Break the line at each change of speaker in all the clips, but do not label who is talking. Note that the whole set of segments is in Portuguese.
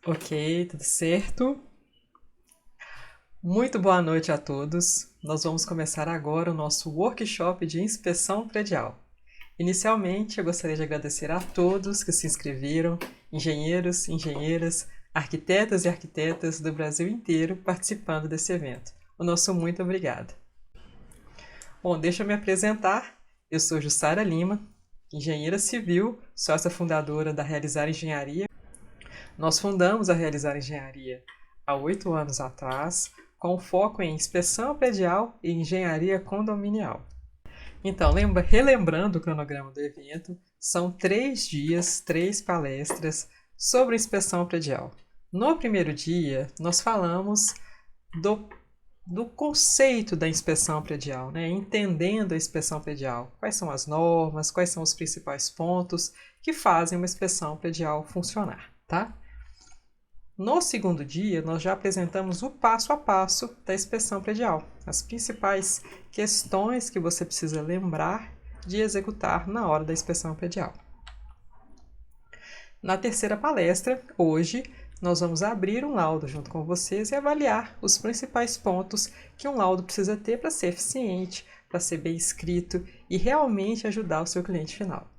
Ok, tudo certo. Muito boa noite a todos. Nós vamos começar agora o nosso workshop de inspeção predial. Inicialmente, eu gostaria de agradecer a todos que se inscreveram, engenheiros, engenheiras, arquitetas e arquitetas do Brasil inteiro participando desse evento. O nosso muito obrigado. Bom, deixa eu me apresentar. Eu sou Jussara Lima, engenheira civil, sócia fundadora da Realizar Engenharia. Nós fundamos a Realizar Engenharia há 8 anos atrás, com foco em inspeção predial e engenharia condominial. Então, relembrando o cronograma do evento, são 3 dias, 3 palestras sobre inspeção predial. No primeiro dia, nós falamos do conceito da inspeção predial, né? Entendendo a inspeção predial. Quais são as normas, quais são os principais pontos que fazem uma inspeção predial funcionar, tá? No segundo dia, nós já apresentamos o passo a passo da inspeção predial, as principais questões que você precisa lembrar de executar na hora da inspeção predial. Na terceira palestra, hoje, nós vamos abrir um laudo junto com vocês e avaliar os principais pontos que um laudo precisa ter para ser eficiente, para ser bem escrito e realmente ajudar o seu cliente final.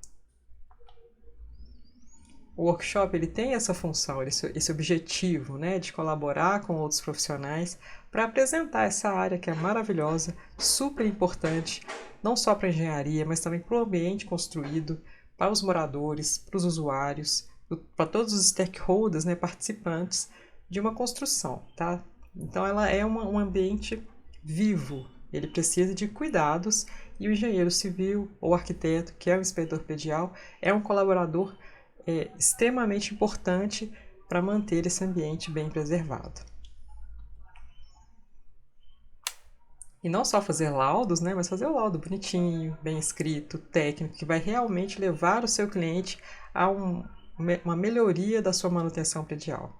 O workshop ele tem essa função, esse objetivo, né, de colaborar com outros profissionais para apresentar essa área que é maravilhosa, super importante, não só para a engenharia, mas também para o ambiente construído, para os moradores, para os usuários, para todos os stakeholders, né, participantes de uma construção, tá? Então ela é um ambiente vivo, ele precisa de cuidados e o engenheiro civil ou arquiteto, que é o inspetor predial, é um colaborador extremamente importante para manter esse ambiente bem preservado. E não só fazer laudos, né, mas fazer o laudo bonitinho, bem escrito, técnico, que vai realmente levar o seu cliente a uma melhoria da sua manutenção predial.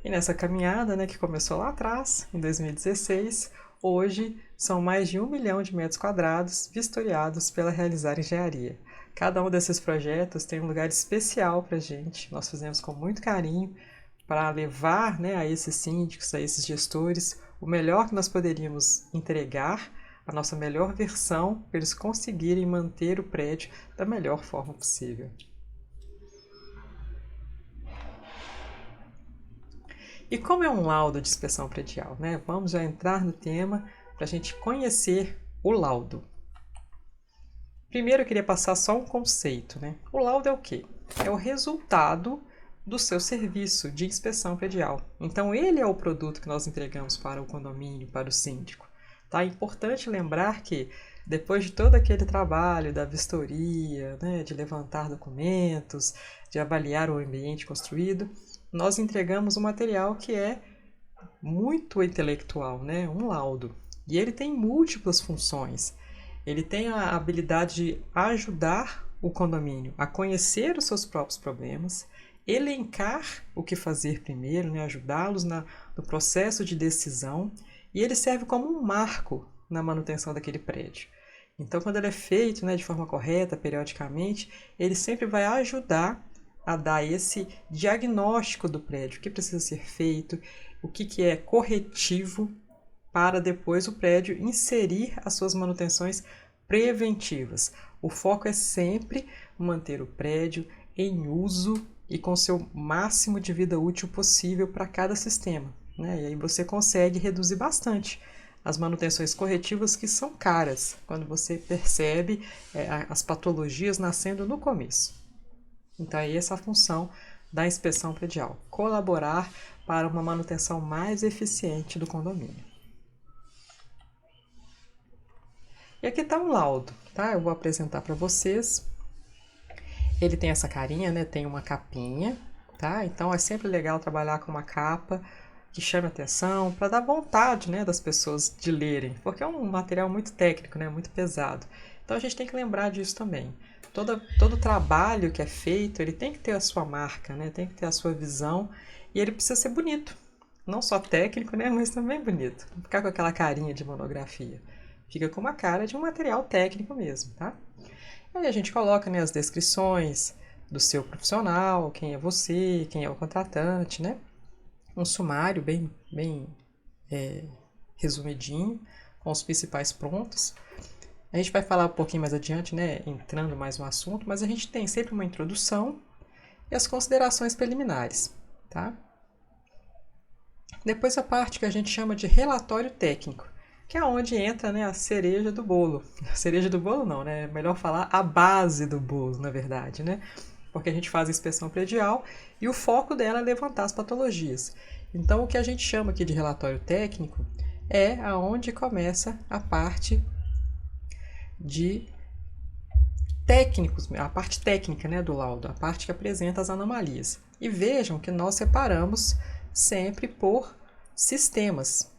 E nessa caminhada, né, que começou lá atrás, em 2016, hoje são mais de 1 milhão de metros quadrados vistoriados pela Realizar Engenharia. Cada um desses projetos tem um lugar especial para a gente, nós fizemos com muito carinho para levar, né, a esses síndicos, a esses gestores, o melhor que nós poderíamos entregar, a nossa melhor versão, para eles conseguirem manter o prédio da melhor forma possível. E como é um laudo de inspeção predial, né? Vamos já entrar no tema para a gente conhecer o laudo. Primeiro eu queria passar só um conceito, né? O laudo é o quê? É o resultado do seu serviço de inspeção predial. Então ele é o produto que nós entregamos para o condomínio, para o síndico. Tá? É importante lembrar que depois de todo aquele trabalho da vistoria, né, de levantar documentos, de avaliar o ambiente construído, nós entregamos um material que é muito intelectual, né? Um laudo. E ele tem múltiplas funções. Ele tem a habilidade de ajudar o condomínio a conhecer os seus próprios problemas, elencar o que fazer primeiro, né? Ajudá-los no processo de decisão, e ele serve como um marco na manutenção daquele prédio. Então, quando ele é feito, né, de forma correta, periodicamente, ele sempre vai ajudar a dar esse diagnóstico do prédio, o que precisa ser feito, o que é corretivo, para depois o prédio inserir as suas manutenções preventivas. O foco é sempre manter o prédio em uso e com seu máximo de vida útil possível para cada sistema, né? E aí você consegue reduzir bastante as manutenções corretivas, que são caras, quando você percebe as patologias nascendo no começo. Então, é essa a função da inspeção predial, colaborar para uma manutenção mais eficiente do condomínio. E aqui está um laudo, tá? Eu vou apresentar para vocês. Ele tem essa carinha, né? Tem uma capinha, tá? Então, é sempre legal trabalhar com uma capa que chame atenção, para dar vontade, né, das pessoas de lerem, porque é um material muito técnico, né? Muito pesado. Então, a gente tem que lembrar disso também. Todo trabalho que é feito, ele tem que ter a sua marca, né? Tem que ter a sua visão, e ele precisa ser bonito. Não só técnico, né? Mas também bonito. Não ficar com aquela carinha de monografia. Fica com uma cara de um material técnico mesmo, tá? Aí a gente coloca, né, as descrições, do seu profissional, quem é você, quem é o contratante, né? Um sumário bem resumidinho, com os principais pontos. A gente vai falar um pouquinho mais adiante, né, entrando mais no assunto, mas a gente tem sempre uma introdução e as considerações preliminares, tá? Depois a parte que a gente chama de relatório técnico, que é onde entra, né, a cereja do bolo. A cereja do bolo não, né? É melhor falar a base do bolo, na verdade, né? Porque a gente faz a inspeção predial e o foco dela é levantar as patologias. Então, o que a gente chama aqui de relatório técnico é aonde começa a parte de técnicos, a parte técnica, né, do laudo, a parte que apresenta as anomalias. E vejam que nós separamos sempre por sistemas,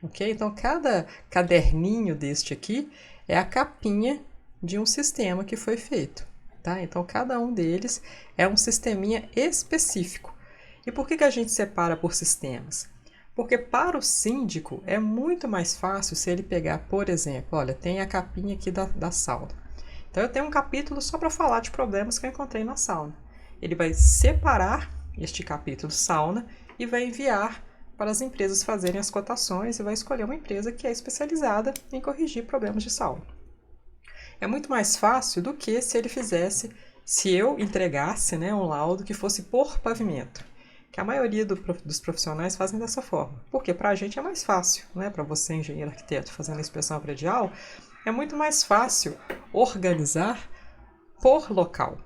ok? Então, cada caderninho deste aqui é a capinha de um sistema que foi feito, tá? Então, cada um deles é um sisteminha específico. E por que a gente separa por sistemas? Porque para o síndico é muito mais fácil se ele pegar, por exemplo, olha, tem a capinha aqui da sauna. Então, eu tenho um capítulo só para falar de problemas que eu encontrei na sauna. Ele vai separar este capítulo sauna e vai enviar para as empresas fazerem as cotações e vai escolher uma empresa que é especializada em corrigir problemas de sauna. É muito mais fácil do que se ele fizesse, se eu entregasse, né, um laudo que fosse por pavimento, que a maioria dos profissionais fazem dessa forma. Porque para a gente é mais fácil, né, para você, engenheiro arquiteto, fazendo a inspeção predial, é muito mais fácil organizar por local.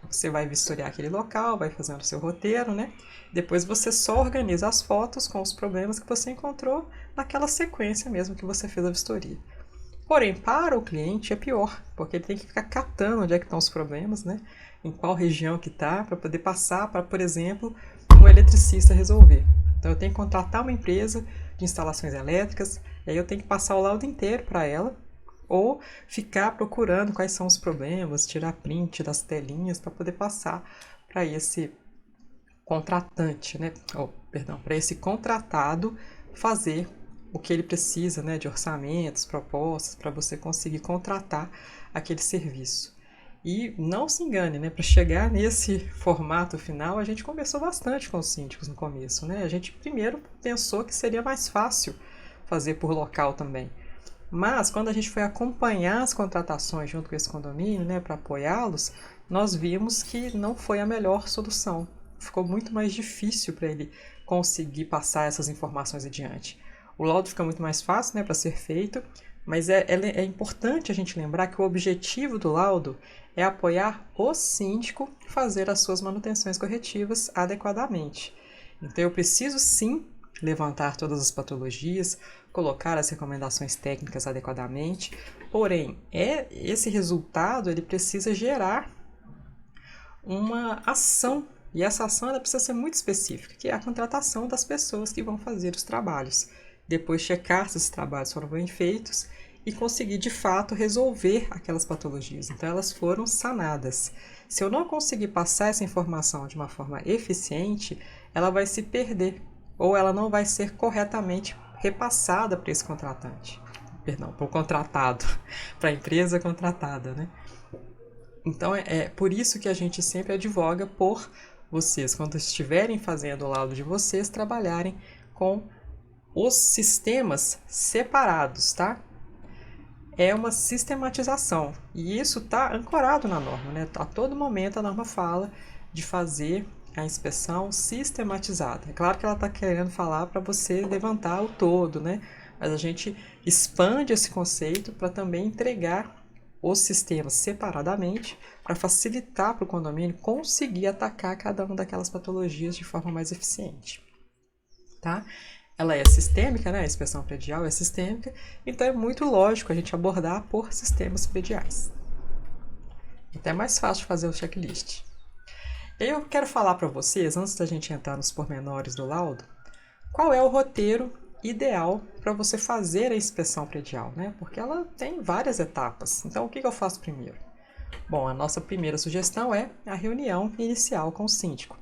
Você vai vistoriar aquele local, vai fazendo o seu roteiro, né? Depois você só organiza as fotos com os problemas que você encontrou naquela sequência mesmo que você fez a vistoria. Porém, para o cliente é pior, porque ele tem que ficar catando onde é que estão os problemas, né? Em qual região que está, para poder passar para, por exemplo, um eletricista resolver. Então, eu tenho que contratar uma empresa de instalações elétricas, e aí eu tenho que passar o laudo inteiro para ela, ou ficar procurando quais são os problemas, tirar print das telinhas para poder passar para esse contratante, né? Para esse contratado fazer o que ele precisa, né? De orçamentos, propostas, para você conseguir contratar aquele serviço. E não se engane, né? Para chegar nesse formato final, a gente conversou bastante com os síndicos no começo, né? A gente primeiro pensou que seria mais fácil fazer por local também. Mas, quando a gente foi acompanhar as contratações junto com esse condomínio, né, para apoiá-los, nós vimos que não foi a melhor solução. Ficou muito mais difícil para ele conseguir passar essas informações adiante. O laudo fica muito mais fácil, né, para ser feito, mas é importante a gente lembrar que o objetivo do laudo é apoiar o síndico a fazer as suas manutenções corretivas adequadamente. Então, eu preciso sim levantar todas as patologias, colocar as recomendações técnicas adequadamente, porém, esse resultado ele precisa gerar uma ação, e essa ação ela precisa ser muito específica, que é a contratação das pessoas que vão fazer os trabalhos, depois checar se esses trabalhos foram bem feitos e conseguir de fato resolver aquelas patologias. Então, elas foram sanadas. Se eu não conseguir passar essa informação de uma forma eficiente, ela vai se perder, ou ela não vai ser corretamente repassada para esse contratante. Perdão, para o contratado, para a empresa contratada, né? Então, é por isso que a gente sempre advoga por vocês, quando estiverem fazendo o laudo de vocês, trabalharem com os sistemas separados, tá? É uma sistematização, e isso está ancorado na norma, né? A todo momento a norma fala de fazer a inspeção sistematizada. É claro que ela está querendo falar para você levantar o todo, né? Mas a gente expande esse conceito para também entregar os sistemas separadamente para facilitar para o condomínio conseguir atacar cada uma daquelas patologias de forma mais eficiente, tá? Ela é sistêmica, né? A inspeção predial é sistêmica, então é muito lógico a gente abordar por sistemas prediais. Então é mais fácil fazer o checklist. Eu quero falar para vocês, antes da gente entrar nos pormenores do laudo, qual é o roteiro ideal para você fazer a inspeção predial, né? Porque ela tem várias etapas. Então, o que eu faço primeiro? Bom, a nossa primeira sugestão é a reunião inicial com o síndico.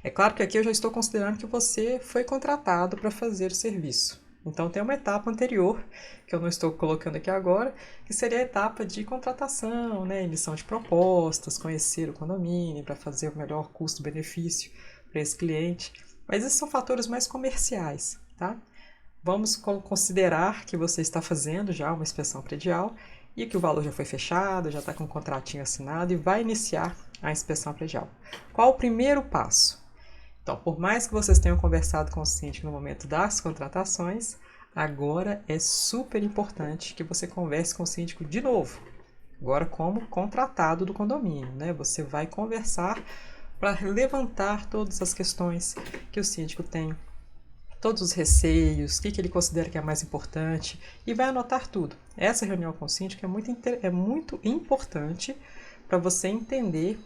É claro que aqui eu já estou considerando que você foi contratado para fazer o serviço. Então tem uma etapa anterior, que eu não estou colocando aqui agora, que seria a etapa de contratação, né? Emissão de propostas, conhecer o condomínio para fazer o melhor custo-benefício para esse cliente. Mas esses são fatores mais comerciais, tá? Vamos considerar que você está fazendo já uma inspeção predial e que o valor já foi fechado, já está com um contratinho assinado e vai iniciar a inspeção predial. Qual o primeiro passo? Então, por mais que vocês tenham conversado com o síndico no momento das contratações, agora é super importante que você converse com o síndico de novo. Agora como contratado do condomínio, né? Você vai conversar para levantar todas as questões que o síndico tem, todos os receios, o que ele considera que é mais importante e vai anotar tudo. Essa reunião com o síndico é muito importante para você entender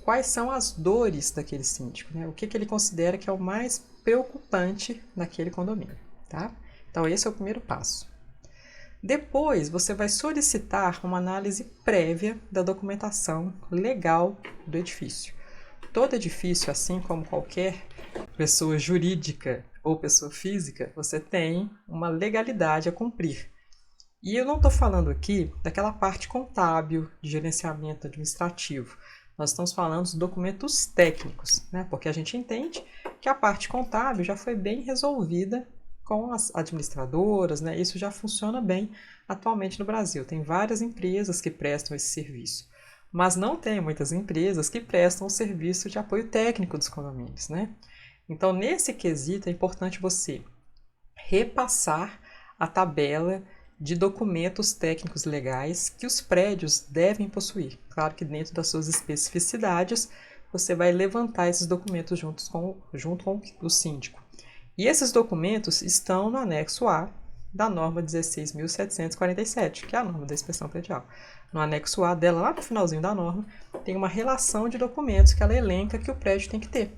quais são as dores daquele síndico, né? O que ele considera que é o mais preocupante naquele condomínio, tá? Então esse é o primeiro passo. Depois você vai solicitar uma análise prévia da documentação legal do edifício. Todo edifício, assim como qualquer pessoa jurídica ou pessoa física, você tem uma legalidade a cumprir. E eu não estou falando aqui daquela parte contábil, de gerenciamento administrativo. Nós estamos falando dos documentos técnicos, né? Porque a gente entende que a parte contábil já foi bem resolvida com as administradoras, né? Isso já funciona bem atualmente no Brasil. Tem várias empresas que prestam esse serviço, mas não tem muitas empresas que prestam o serviço de apoio técnico dos condomínios, né? Então, nesse quesito, é importante você repassar a tabela de documentos técnicos legais que os prédios devem possuir. Claro que dentro das suas especificidades, você vai levantar esses documentos junto com o síndico. E esses documentos estão no anexo A da norma 16.747, que é a norma da inspeção predial. No anexo A dela, lá no finalzinho da norma, tem uma relação de documentos que ela elenca que o prédio tem que ter.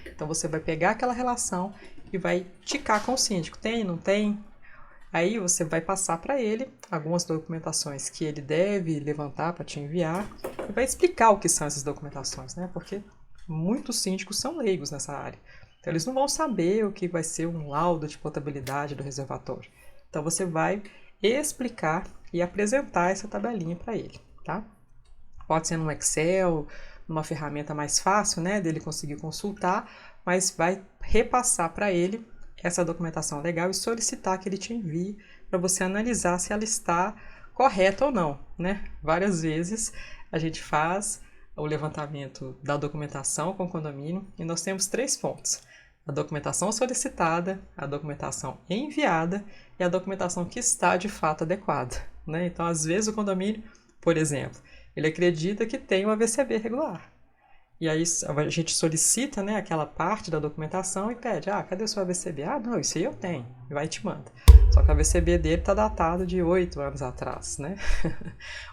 Então, você vai pegar aquela relação e vai ticar com o síndico. Tem, não tem? Aí você vai passar para ele algumas documentações que ele deve levantar para te enviar e vai explicar o que são essas documentações, né? Porque muitos síndicos são leigos nessa área. Então, eles não vão saber o que vai ser um laudo de potabilidade do reservatório. Então, você vai explicar e apresentar essa tabelinha para ele, tá? Pode ser no Excel, numa ferramenta mais fácil, né, dele conseguir consultar, mas vai repassar para ele essa documentação legal e solicitar que ele te envie para você analisar se ela está correta ou não, né? Várias vezes a gente faz o levantamento da documentação com o condomínio e nós temos 3 pontos: a documentação solicitada, a documentação enviada e a documentação que está de fato adequada, né? Então, às vezes o condomínio, por exemplo, ele acredita que tem um AVCB regular. E aí a gente solicita, né, aquela parte da documentação e pede, cadê o seu AVCB? Não, isso aí eu tenho. E vai e te manda. Só que o AVCB dele está datado de 8 anos atrás, né?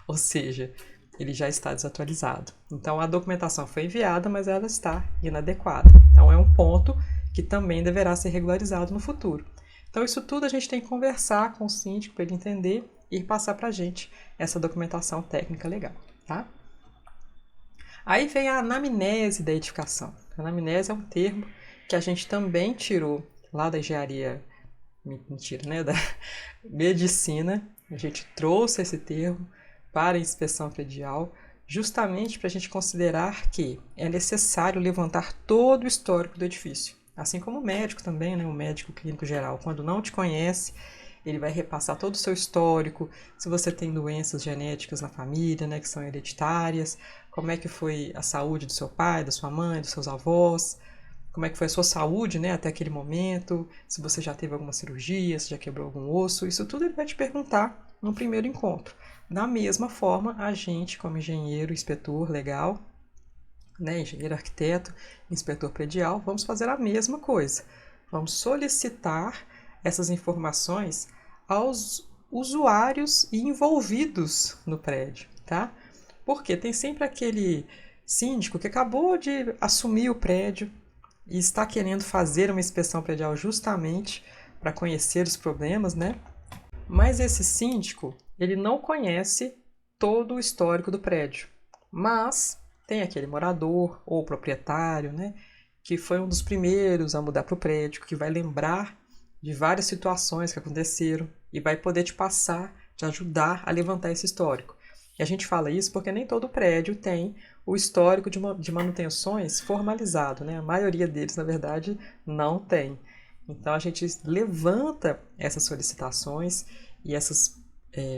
Ou seja, ele já está desatualizado. Então, a documentação foi enviada, mas ela está inadequada. Então, é um ponto que também deverá ser regularizado no futuro. Então, isso tudo a gente tem que conversar com o síndico para ele entender e passar para a gente essa documentação técnica legal, tá? Aí vem a anamnese da edificação. A anamnese é um termo que a gente também tirou lá da engenharia, mentira, né? Da medicina. A gente trouxe esse termo para a inspeção predial, justamente para a gente considerar que é necessário levantar todo o histórico do edifício. Assim como o médico também, né? O médico clínico geral, quando não te conhece, ele vai repassar todo o seu histórico, se você tem doenças genéticas na família, né, que são hereditárias, como é que foi a saúde do seu pai, da sua mãe, dos seus avós, como é que foi a sua saúde, né, até aquele momento, se você já teve alguma cirurgia, se já quebrou algum osso, isso tudo ele vai te perguntar no primeiro encontro. Da mesma forma, a gente, como engenheiro, inspetor legal, né, engenheiro arquiteto, inspetor predial, vamos fazer a mesma coisa. Vamos solicitar essas informações aos usuários envolvidos no prédio, tá? Porque tem sempre aquele síndico que acabou de assumir o prédio e está querendo fazer uma inspeção predial justamente para conhecer os problemas, né? Mas esse síndico, ele não conhece todo o histórico do prédio, mas tem aquele morador ou proprietário, né, que foi um dos primeiros a mudar para o prédio, que vai lembrar de várias situações que aconteceram e vai poder te ajudar a levantar esse histórico. E a gente fala isso porque nem todo prédio tem o histórico de manutenções formalizado, né? A maioria deles, na verdade, não tem. Então a gente levanta essas solicitações e essas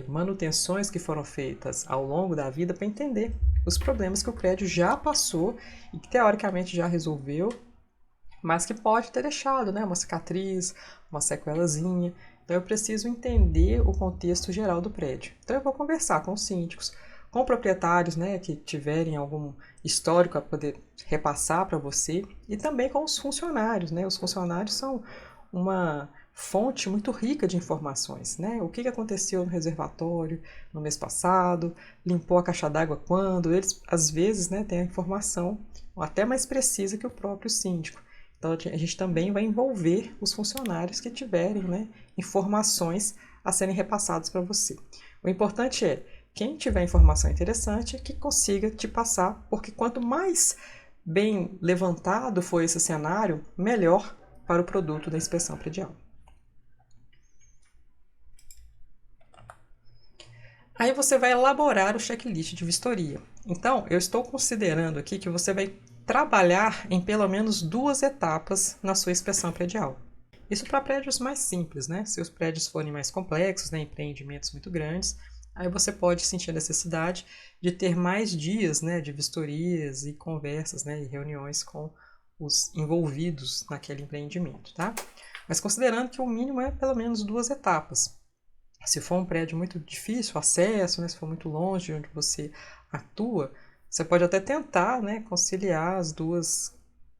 manutenções que foram feitas ao longo da vida para entender os problemas que o prédio já passou e que teoricamente já resolveu, mas que pode ter deixado, né, uma cicatriz, uma sequelazinha. Então eu preciso entender o contexto geral do prédio. Então eu vou conversar com os síndicos, com proprietários, né, que tiverem algum histórico a poder repassar para você, e também com os funcionários, né? Os funcionários são uma fonte muito rica de informações, né? O que aconteceu no reservatório no mês passado, limpou a caixa d'água quando, eles às vezes, né, têm a informação até mais precisa que o próprio síndico. Então a gente também vai envolver os funcionários que tiverem, né, informações a serem repassadas para você. O importante é quem tiver informação interessante que consiga te passar, porque quanto mais bem levantado for esse cenário, melhor para o produto da inspeção predial. Aí você vai elaborar o checklist de vistoria. Então, eu estou considerando aqui que você vai trabalhar em pelo menos 2 etapas na sua inspeção predial. Isso para prédios mais simples, né? Se os prédios forem mais complexos, né, empreendimentos muito grandes, aí você pode sentir a necessidade de ter mais dias, né, de vistorias e conversas, né, e reuniões com os envolvidos naquele empreendimento, tá? Mas considerando que o mínimo é pelo menos 2 etapas. Se for um prédio muito difícil, o acesso, né, se for muito longe de onde você atua, você pode até tentar, né, conciliar as 2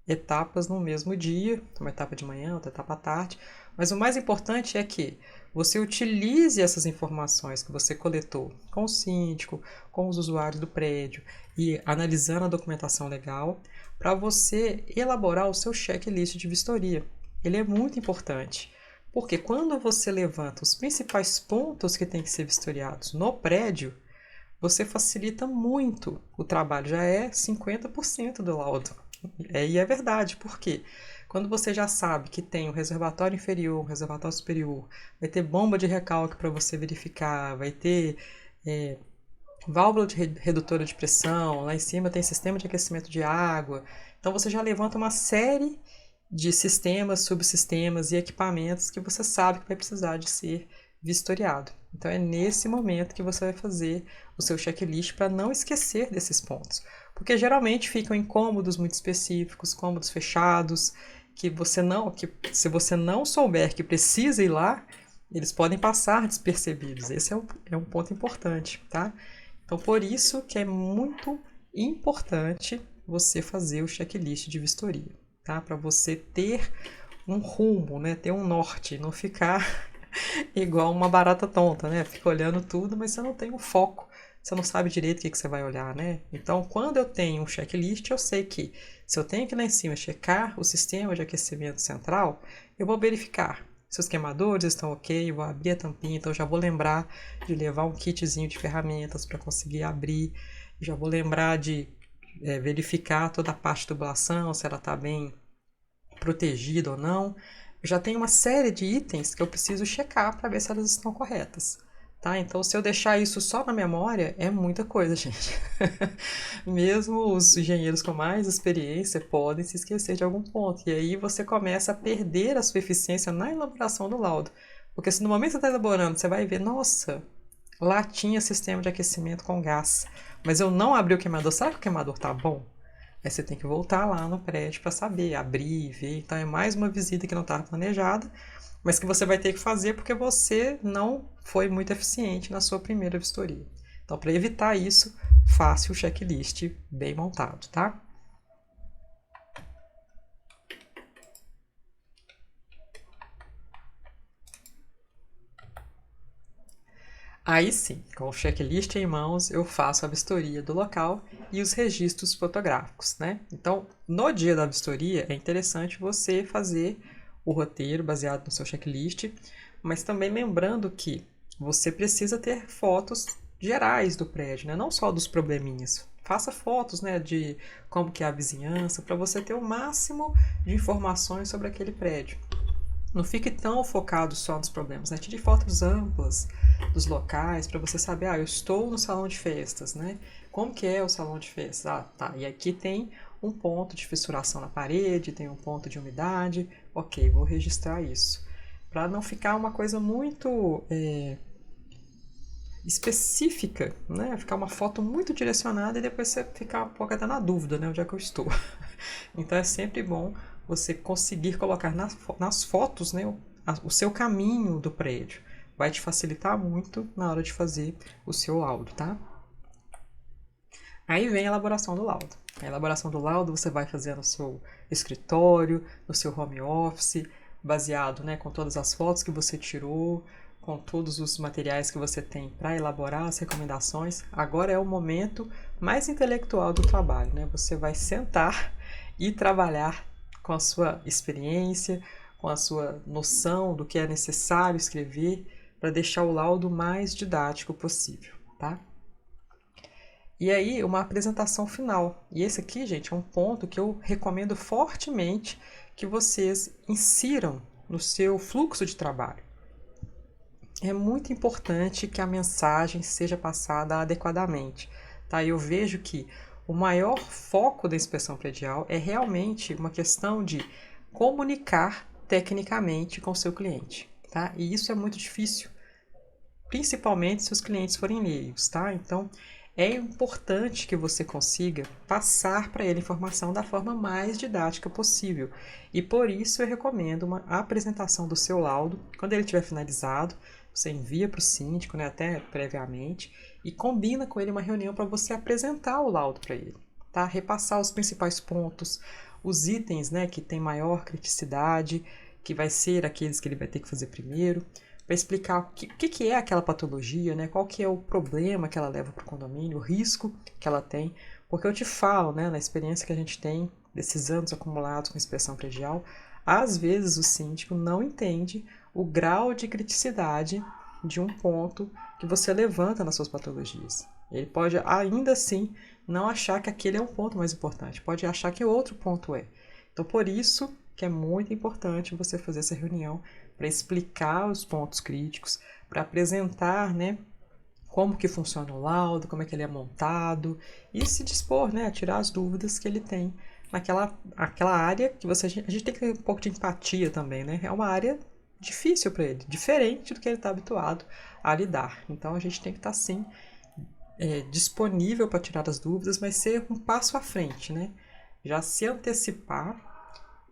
etapas no mesmo dia, uma etapa de manhã, outra etapa à tarde, mas o mais importante é que você utilize essas informações que você coletou com o síndico, com os usuários do prédio e analisando a documentação legal para você elaborar o seu checklist de vistoria. Ele é muito importante, porque quando você levanta os principais pontos que têm que ser vistoriados no prédio, você facilita muito o trabalho, já é 50% do laudo. E é verdade, porque quando você já sabe que tem o reservatório inferior, o reservatório superior, vai ter bomba de recalque para você verificar, vai ter válvula redutora de pressão, lá em cima tem sistema de aquecimento de água. Então você já levanta uma série de sistemas, subsistemas e equipamentos que você sabe que vai precisar de ser vistoriado. Então é nesse momento que você vai fazer o seu checklist para não esquecer desses pontos. Porque geralmente ficam em cômodos muito específicos, cômodos fechados, que se você não souber que precisa ir lá, eles podem passar despercebidos. Esse é um ponto importante, tá? Então por isso que é muito importante você fazer o checklist de vistoria, tá? Para você ter um rumo, né? Ter um norte, não ficar igual uma barata tonta, né? Fica olhando tudo, mas você não tem um foco, você não sabe direito o que você vai olhar, né? Então, quando eu tenho um checklist, eu sei que se eu tenho que lá em cima checar o sistema de aquecimento central, eu vou verificar se os queimadores estão ok, vou abrir a tampinha, então já vou lembrar de levar um kitzinho de ferramentas para conseguir abrir, já vou lembrar de verificar toda a parte de tubulação, se ela está bem protegida ou não. Já tem uma série de itens que eu preciso checar para ver se elas estão corretas, tá? Então, se eu deixar isso só na memória, é muita coisa, gente. Mesmo os engenheiros com mais experiência podem se esquecer de algum ponto. E aí você começa a perder a sua eficiência na elaboração do laudo. Porque se no momento que você está elaborando, você vai ver, nossa, lá tinha sistema de aquecimento com gás, mas eu não abri o queimador. Será que o queimador tá bom? Aí você tem que voltar lá no prédio para saber, abrir, ver. Então é mais uma visita que não estava planejada, mas que você vai ter que fazer porque você não foi muito eficiente na sua primeira vistoria. Então, para evitar isso, faça o checklist bem montado, tá? Aí sim, com o checklist em mãos, eu faço a vistoria do local e os registros fotográficos, né? Então, no dia da vistoria, é interessante você fazer o roteiro baseado no seu checklist, mas também lembrando que você precisa ter fotos gerais do prédio, né? Não só dos probleminhas. Faça fotos, né, de como que é a vizinhança, para você ter o máximo de informações sobre aquele prédio. Não fique tão focado só nos problemas, né? Tire fotos amplas dos locais para você saber, eu estou no salão de festas, né? Como que é o salão de festas? Ah, tá. E aqui tem um ponto de fissuração na parede, tem um ponto de umidade. Ok, vou registrar isso. Para não ficar uma coisa muito específica, né? Ficar uma foto muito direcionada e depois você ficar um pouco até na dúvida, né? Onde é que eu estou? Então é sempre bom você conseguir colocar nas fotos, né, o seu caminho do prédio. Vai te facilitar muito na hora de fazer o seu laudo, tá? Aí vem a elaboração do laudo. A elaboração do laudo você vai fazer no seu escritório, no seu home office, baseado, né, com todas as fotos que você tirou, com todos os materiais que você tem para elaborar as recomendações. Agora é o momento mais intelectual do trabalho, né? Você vai sentar e trabalhar com a sua experiência, com a sua noção do que é necessário escrever para deixar o laudo mais didático possível, tá? E aí, uma apresentação final. E esse aqui, gente, é um ponto que eu recomendo fortemente que vocês insiram no seu fluxo de trabalho. É muito importante que a mensagem seja passada adequadamente, tá? Eu vejo que o maior foco da inspeção predial é realmente uma questão de comunicar tecnicamente com o seu cliente, tá? E isso é muito difícil, principalmente se os clientes forem leigos, tá? Então, é importante que você consiga passar para ele a informação da forma mais didática possível. E por isso eu recomendo uma apresentação do seu laudo. Quando ele estiver finalizado, você envia para o síndico, né, até previamente, e combina com ele uma reunião para você apresentar o laudo para ele, tá? Repassar os principais pontos, os itens, né, que tem maior criticidade, que vai ser aqueles que ele vai ter que fazer primeiro, para explicar o que é aquela patologia, né? Qual que é o problema que ela leva para o condomínio, o risco que ela tem. Porque eu te falo, né, na experiência que a gente tem desses anos acumulados com inspeção predial, às vezes o síndico não entende o grau de criticidade de um ponto que você levanta nas suas patologias. Ele pode ainda assim não achar que aquele é um ponto mais importante, pode achar que outro ponto é. Então, por isso que é muito importante você fazer essa reunião para explicar os pontos críticos, para apresentar, né, como que funciona o laudo, como é que ele é montado e se dispor, né, a tirar as dúvidas que ele tem naquela área que a gente tem que ter um pouco de empatia também, né? É uma área difícil para ele, diferente do que ele está habituado a lidar. Então a gente tem que estar sim disponível para tirar as dúvidas, mas ser um passo à frente, né? Já se antecipar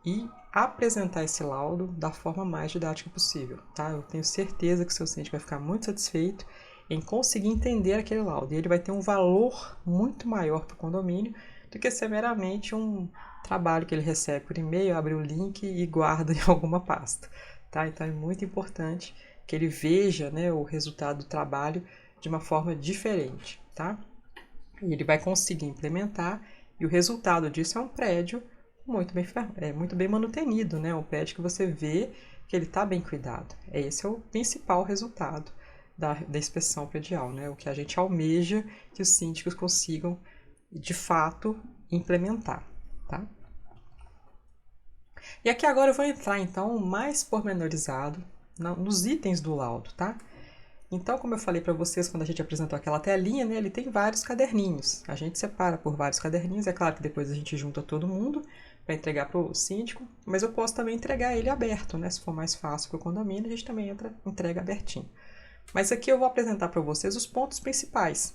e apresentar esse laudo da forma mais didática possível, tá? Eu tenho certeza que o seu síndico vai ficar muito satisfeito em conseguir entender aquele laudo. E ele vai ter um valor muito maior para o condomínio do que ser meramente um trabalho que ele recebe por e-mail, abre o link e guarda em alguma pasta, tá? Então é muito importante que ele veja, né, o resultado do trabalho de uma forma diferente, tá? E ele vai conseguir implementar e o resultado disso é um prédio muito bem manutenido, né? Um prédio que você vê que ele está bem cuidado. Esse é o principal resultado da inspeção predial, né? O que a gente almeja que os síndicos consigam, de fato, implementar, tá? E aqui agora eu vou entrar, então, mais pormenorizado nos itens do laudo, tá? Então, como eu falei para vocês quando a gente apresentou aquela telinha, né, ele tem vários caderninhos. A gente separa por vários caderninhos. É claro que depois a gente junta todo mundo para entregar para o síndico, mas eu posso também entregar ele aberto, né? Se for mais fácil para o condomínio, a gente também entrega abertinho. Mas aqui eu vou apresentar para vocês os pontos principais.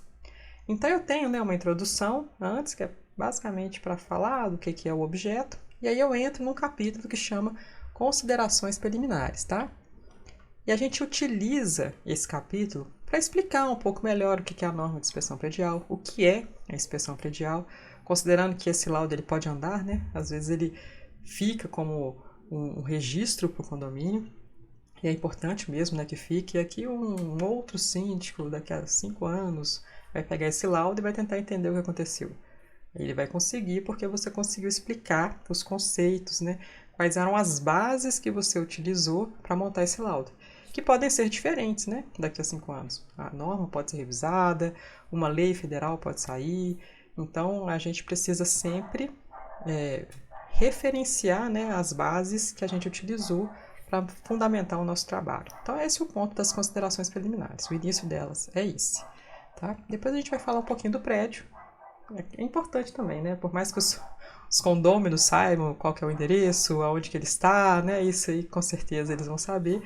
Então, eu tenho, né, uma introdução antes, que é basicamente para falar do que é o objeto, e aí eu entro num capítulo que chama Considerações Preliminares, tá? E a gente utiliza esse capítulo para explicar um pouco melhor o que é a norma de inspeção predial, o que é a inspeção predial, considerando que esse laudo ele pode andar, né? Às vezes ele fica como um registro para o condomínio, e é importante mesmo, né, que fique. E aqui um outro síndico, daqui a 5 anos, vai pegar esse laudo e vai tentar entender o que aconteceu. Ele vai conseguir porque você conseguiu explicar os conceitos, né? Quais eram as bases que você utilizou para montar esse laudo, que podem ser diferentes, né? Daqui a 5 anos. A norma pode ser revisada, uma lei federal pode sair, então a gente precisa sempre referenciar, né, as bases que a gente utilizou para fundamentar o nosso trabalho. Então, esse é o ponto das considerações preliminares. O início delas é esse. Tá? Depois a gente vai falar um pouquinho do prédio. É importante também, né? Por mais que os condôminos saibam qual que é o endereço, aonde que ele está, né? Isso aí com certeza eles vão saber.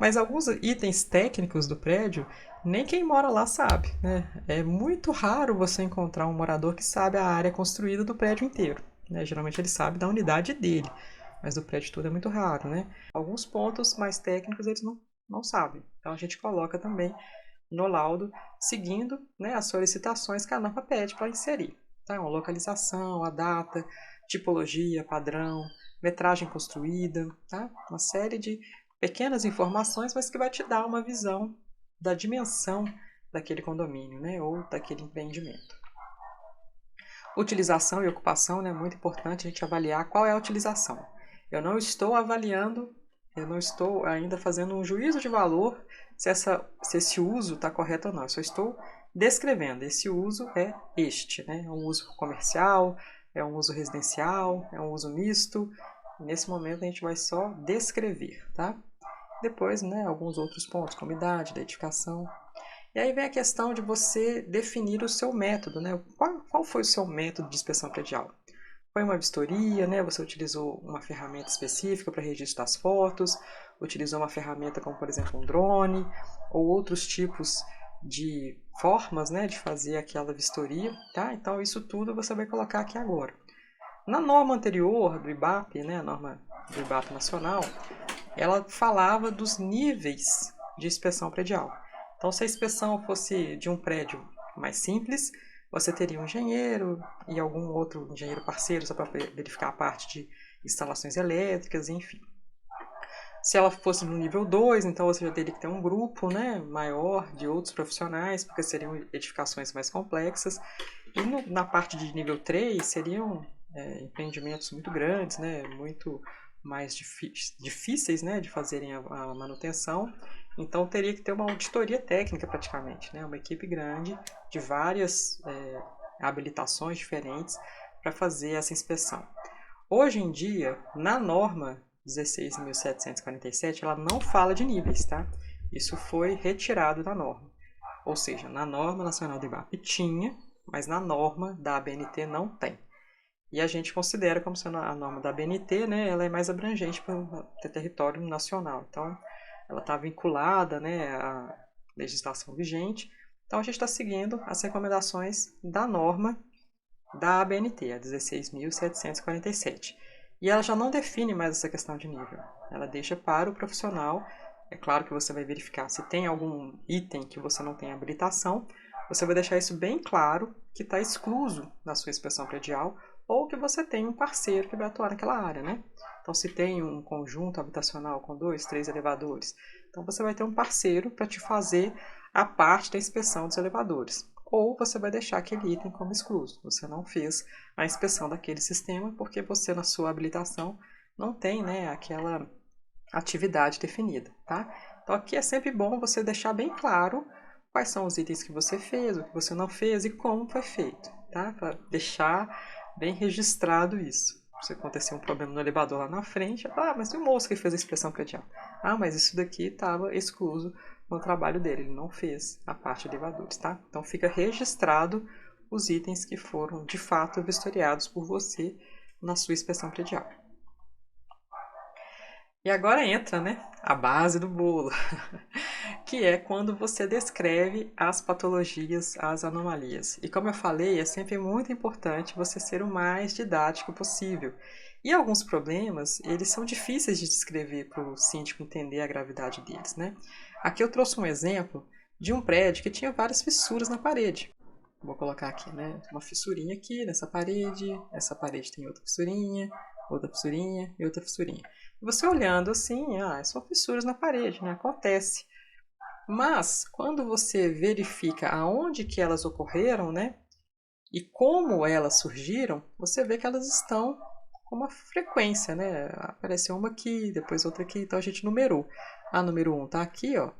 Mas alguns itens técnicos do prédio, nem quem mora lá sabe, né? É muito raro você encontrar um morador que sabe a área construída do prédio inteiro, né? Geralmente ele sabe da unidade dele, mas do prédio todo é muito raro, né? Alguns pontos mais técnicos eles não sabem. Então a gente coloca também no laudo, seguindo, né, as solicitações que a norma pede para inserir. Tá? Uma localização, a data, tipologia, padrão, metragem construída, tá? Uma série de pequenas informações, mas que vai te dar uma visão da dimensão daquele condomínio, né, ou daquele empreendimento. Utilização e ocupação, né, é muito importante a gente avaliar qual é a utilização. Eu não estou avaliando, eu não estou ainda fazendo um juízo de valor se esse uso está correto ou não. Eu só estou descrevendo. Esse uso é este, né? É um uso comercial, é um uso residencial, é um uso misto. Nesse momento a gente vai só descrever, tá? Depois, né, alguns outros pontos, como idade, identificação. E aí vem a questão de você definir o seu método, né? Qual foi o seu método de inspeção predial? Foi uma vistoria, né? Você utilizou uma ferramenta específica para registro das fotos, utilizou uma ferramenta como, por exemplo, um drone, ou outros tipos de formas, né, de fazer aquela vistoria, tá? Então, isso tudo você vai colocar aqui agora. Na norma anterior do IBAP, né, a norma do IBAP nacional, ela falava dos níveis de inspeção predial. Então, se a inspeção fosse de um prédio mais simples, você teria um engenheiro e algum outro engenheiro parceiro só para verificar a parte de instalações elétricas, enfim. Se ela fosse no nível 2, então você já teria que ter um grupo, né, maior de outros profissionais, porque seriam edificações mais complexas. E na parte de nível 3 seriam empreendimentos muito grandes, né, muito mais difíceis, né, de fazerem a manutenção. Então teria que ter uma auditoria técnica praticamente, né, uma equipe grande de várias habilitações diferentes para fazer essa inspeção. Hoje em dia, na norma 16.747, ela não fala de níveis, tá? Isso foi retirado da norma. Ou seja, na norma nacional do IBAP tinha, mas na norma da ABNT não tem. E a gente considera como sendo a norma da ABNT, né, ela é mais abrangente para o território nacional. Então, ela está vinculada, né, à legislação vigente. Então, a gente está seguindo as recomendações da norma da ABNT, a 16.747. E ela já não define mais essa questão de nível. Ela deixa para o profissional. É claro que você vai verificar se tem algum item que você não tem habilitação. Você vai deixar isso bem claro, que está excluso na sua inspeção predial, ou que você tem um parceiro que vai atuar naquela área, né? Então, se tem um conjunto habitacional com 2, 3 elevadores, então você vai ter um parceiro para te fazer a parte da inspeção dos elevadores. Ou você vai deixar aquele item como excluso. Você não fez a inspeção daquele sistema porque você, na sua habilitação, não tem, né, aquela atividade definida, tá? Então, aqui é sempre bom você deixar bem claro quais são os itens que você fez, o que você não fez e como foi feito, tá? Para deixar bem registrado isso. Se acontecer um problema no elevador lá na frente, mas e o moço que fez a inspeção predial? Mas isso daqui estava excluso no trabalho dele, ele não fez a parte de elevadores, tá? Então fica registrado os itens que foram de fato vistoriados por você na sua inspeção predial. E agora entra, né, a base do bolo, que é quando você descreve as patologias, as anomalias. E como eu falei, é sempre muito importante você ser o mais didático possível. E alguns problemas, eles são difíceis de descrever para o síndico entender a gravidade deles, né? Aqui eu trouxe um exemplo de um prédio que tinha várias fissuras na parede. Vou colocar aqui, né, uma fissurinha aqui nessa parede, essa parede tem outra fissurinha e outra fissurinha. E você olhando assim, são fissuras na parede, né? Acontece. Mas, quando você verifica aonde que elas ocorreram, né? E como elas surgiram, você vê que elas estão com uma frequência, né? Apareceu uma aqui, depois outra aqui, então a gente numerou. A número 1 está aqui, ó,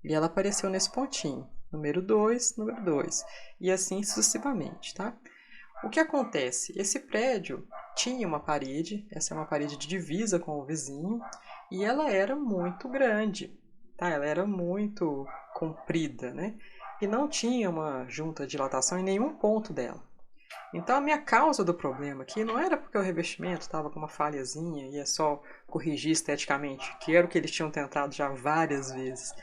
e ela apareceu nesse pontinho. Número 2, número 2. E assim sucessivamente, tá? O que acontece? Esse prédio, tinha uma parede, essa é uma parede de divisa com o vizinho, e ela era muito grande, tá? Ela era muito comprida, né? E não tinha uma junta de dilatação em nenhum ponto dela. Então a minha causa do problema aqui não era porque o revestimento estava com uma falhazinha e é só corrigir esteticamente, que era o que eles tinham tentado já várias vezes.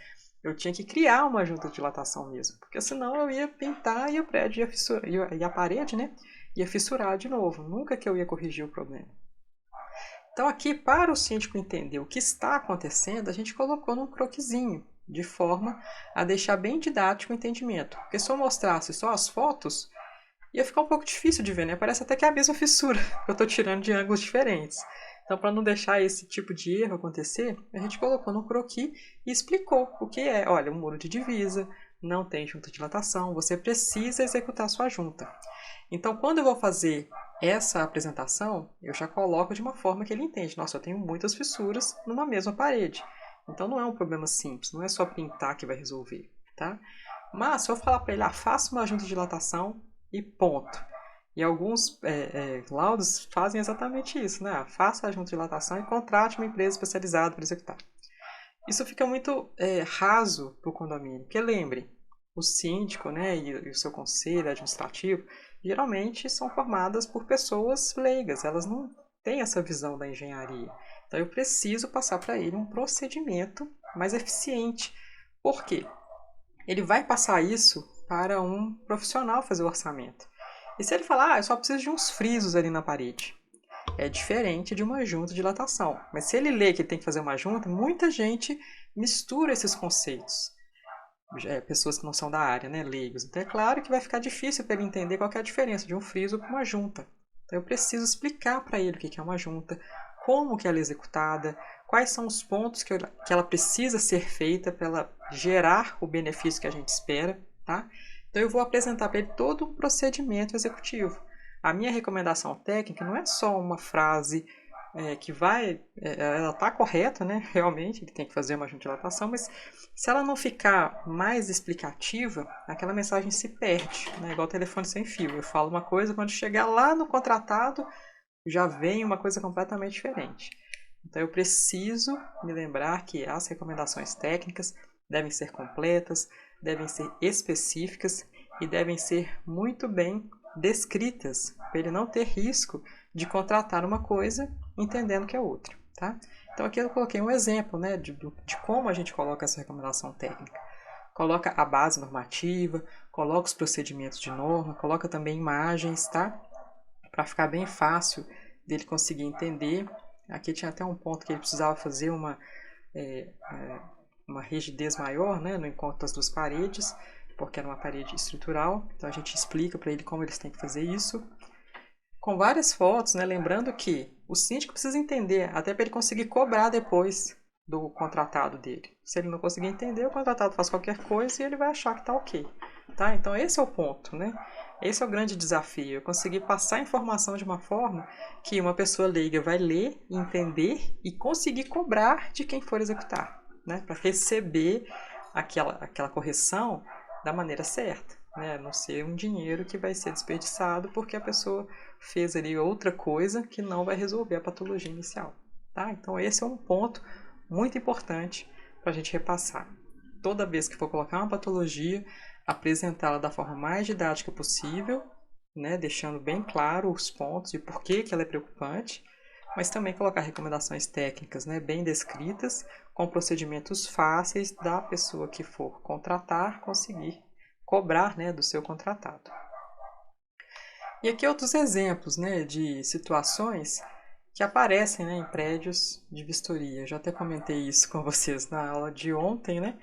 Eu tinha que criar uma junta de dilatação mesmo, porque senão eu ia pintar e o prédio ia fissurar, e a parede, né, ia fissurar de novo. Nunca que eu ia corrigir o problema. Então aqui, para o síndico entender o que está acontecendo, a gente colocou num croquisinho, de forma a deixar bem didático o entendimento. Porque se eu mostrasse só as fotos, ia ficar um pouco difícil de ver, né? Parece até que é a mesma fissura, que eu estou tirando de ângulos diferentes. Então, para não deixar esse tipo de erro acontecer, a gente colocou no croquis e explicou o que é. Olha, um muro de divisa, não tem junta de dilatação, você precisa executar sua junta. Então, quando eu vou fazer essa apresentação, eu já coloco de uma forma que ele entende. Nossa, eu tenho muitas fissuras numa mesma parede. Então, não é um problema simples, não é só pintar que vai resolver, tá? Mas, se eu falar para ele, faça uma junta de dilatação e ponto. E alguns laudos fazem exatamente isso, né? Faça a junta de dilatação e contrate uma empresa especializada para executar. Isso fica muito raso para o condomínio, porque lembre, o síndico, né, e o seu conselho administrativo geralmente são formadas por pessoas leigas, elas não têm essa visão da engenharia. Então eu preciso passar para ele um procedimento mais eficiente. Por quê? Ele vai passar isso para um profissional fazer o orçamento. E se ele falar, eu só preciso de uns frisos ali na parede, é diferente de uma junta de dilatação. Mas se ele lê que ele tem que fazer uma junta, muita gente mistura esses conceitos. Pessoas que não são da área, né, leigos. Então é claro que vai ficar difícil para ele entender qual é a diferença de um friso para uma junta. Então eu preciso explicar para ele o que é uma junta, como que ela é executada, quais são os pontos que ela precisa ser feita para ela gerar o benefício que a gente espera, tá? Então eu vou apresentar para ele todo um procedimento executivo. A minha recomendação técnica não é só uma frase que ela está correta, né? Realmente, ele tem que fazer uma junta de dilatação, mas se ela não ficar mais explicativa, aquela mensagem se perde, né? Igual telefone sem fio. Eu falo uma coisa, quando chegar lá no contratado, já vem uma coisa completamente diferente. Então eu preciso me lembrar que as recomendações técnicas devem ser completas, devem ser específicas e devem ser muito bem descritas, para ele não ter risco de contratar uma coisa entendendo que é outra, tá? Então aqui eu coloquei um exemplo, né, de como a gente coloca essa recomendação técnica. Coloca a base normativa, coloca os procedimentos de norma, coloca também imagens, tá? Para ficar bem fácil dele conseguir entender. Aqui tinha até um ponto que ele precisava fazer uma rigidez maior, né, no encontro das duas paredes, porque era uma parede estrutural. Então a gente explica para ele como eles têm que fazer isso. Com várias fotos, né, lembrando que o síndico precisa entender, até para ele conseguir cobrar depois do contratado dele. Se ele não conseguir entender, o contratado faz qualquer coisa e ele vai achar que está ok. Tá? Então esse é o ponto, né? Esse é o grande desafio, eu conseguir passar a informação de uma forma que uma pessoa leiga vai ler, entender e conseguir cobrar de quem for executar, né? Para receber aquela correção da maneira certa, né? Não ser um dinheiro que vai ser desperdiçado porque a pessoa fez ali outra coisa que não vai resolver a patologia inicial, tá? Então esse é um ponto muito importante para a gente repassar. Toda vez que for colocar uma patologia, apresentá-la da forma mais didática possível, né, deixando bem claro os pontos e por que ela é preocupante, mas também colocar recomendações técnicas, né, bem descritas, com procedimentos fáceis da pessoa que for contratar conseguir cobrar, né, do seu contratado. E aqui outros exemplos, né, de situações que aparecem, né, em prédios de vistoria. Eu já até comentei isso com vocês na aula de ontem, né,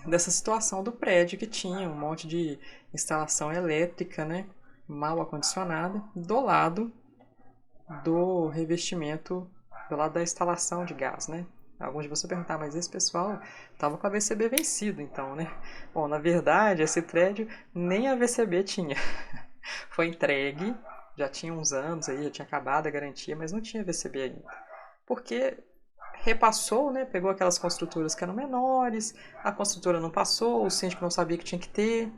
dessa situação do prédio que tinha um monte de instalação elétrica, né, mal acondicionada, do lado do revestimento, do lado da instalação de gás, né. Alguns de vocês perguntaram, mas esse pessoal estava com a VCB vencido, então, né? Bom, na verdade, esse prédio nem a VCB tinha. Foi entregue, já tinha uns anos aí, já tinha acabado a garantia, mas não tinha VCB ainda. Porque repassou, né? Pegou aquelas construtoras que eram menores, a construtora não passou, o síndico não sabia que tinha que ter.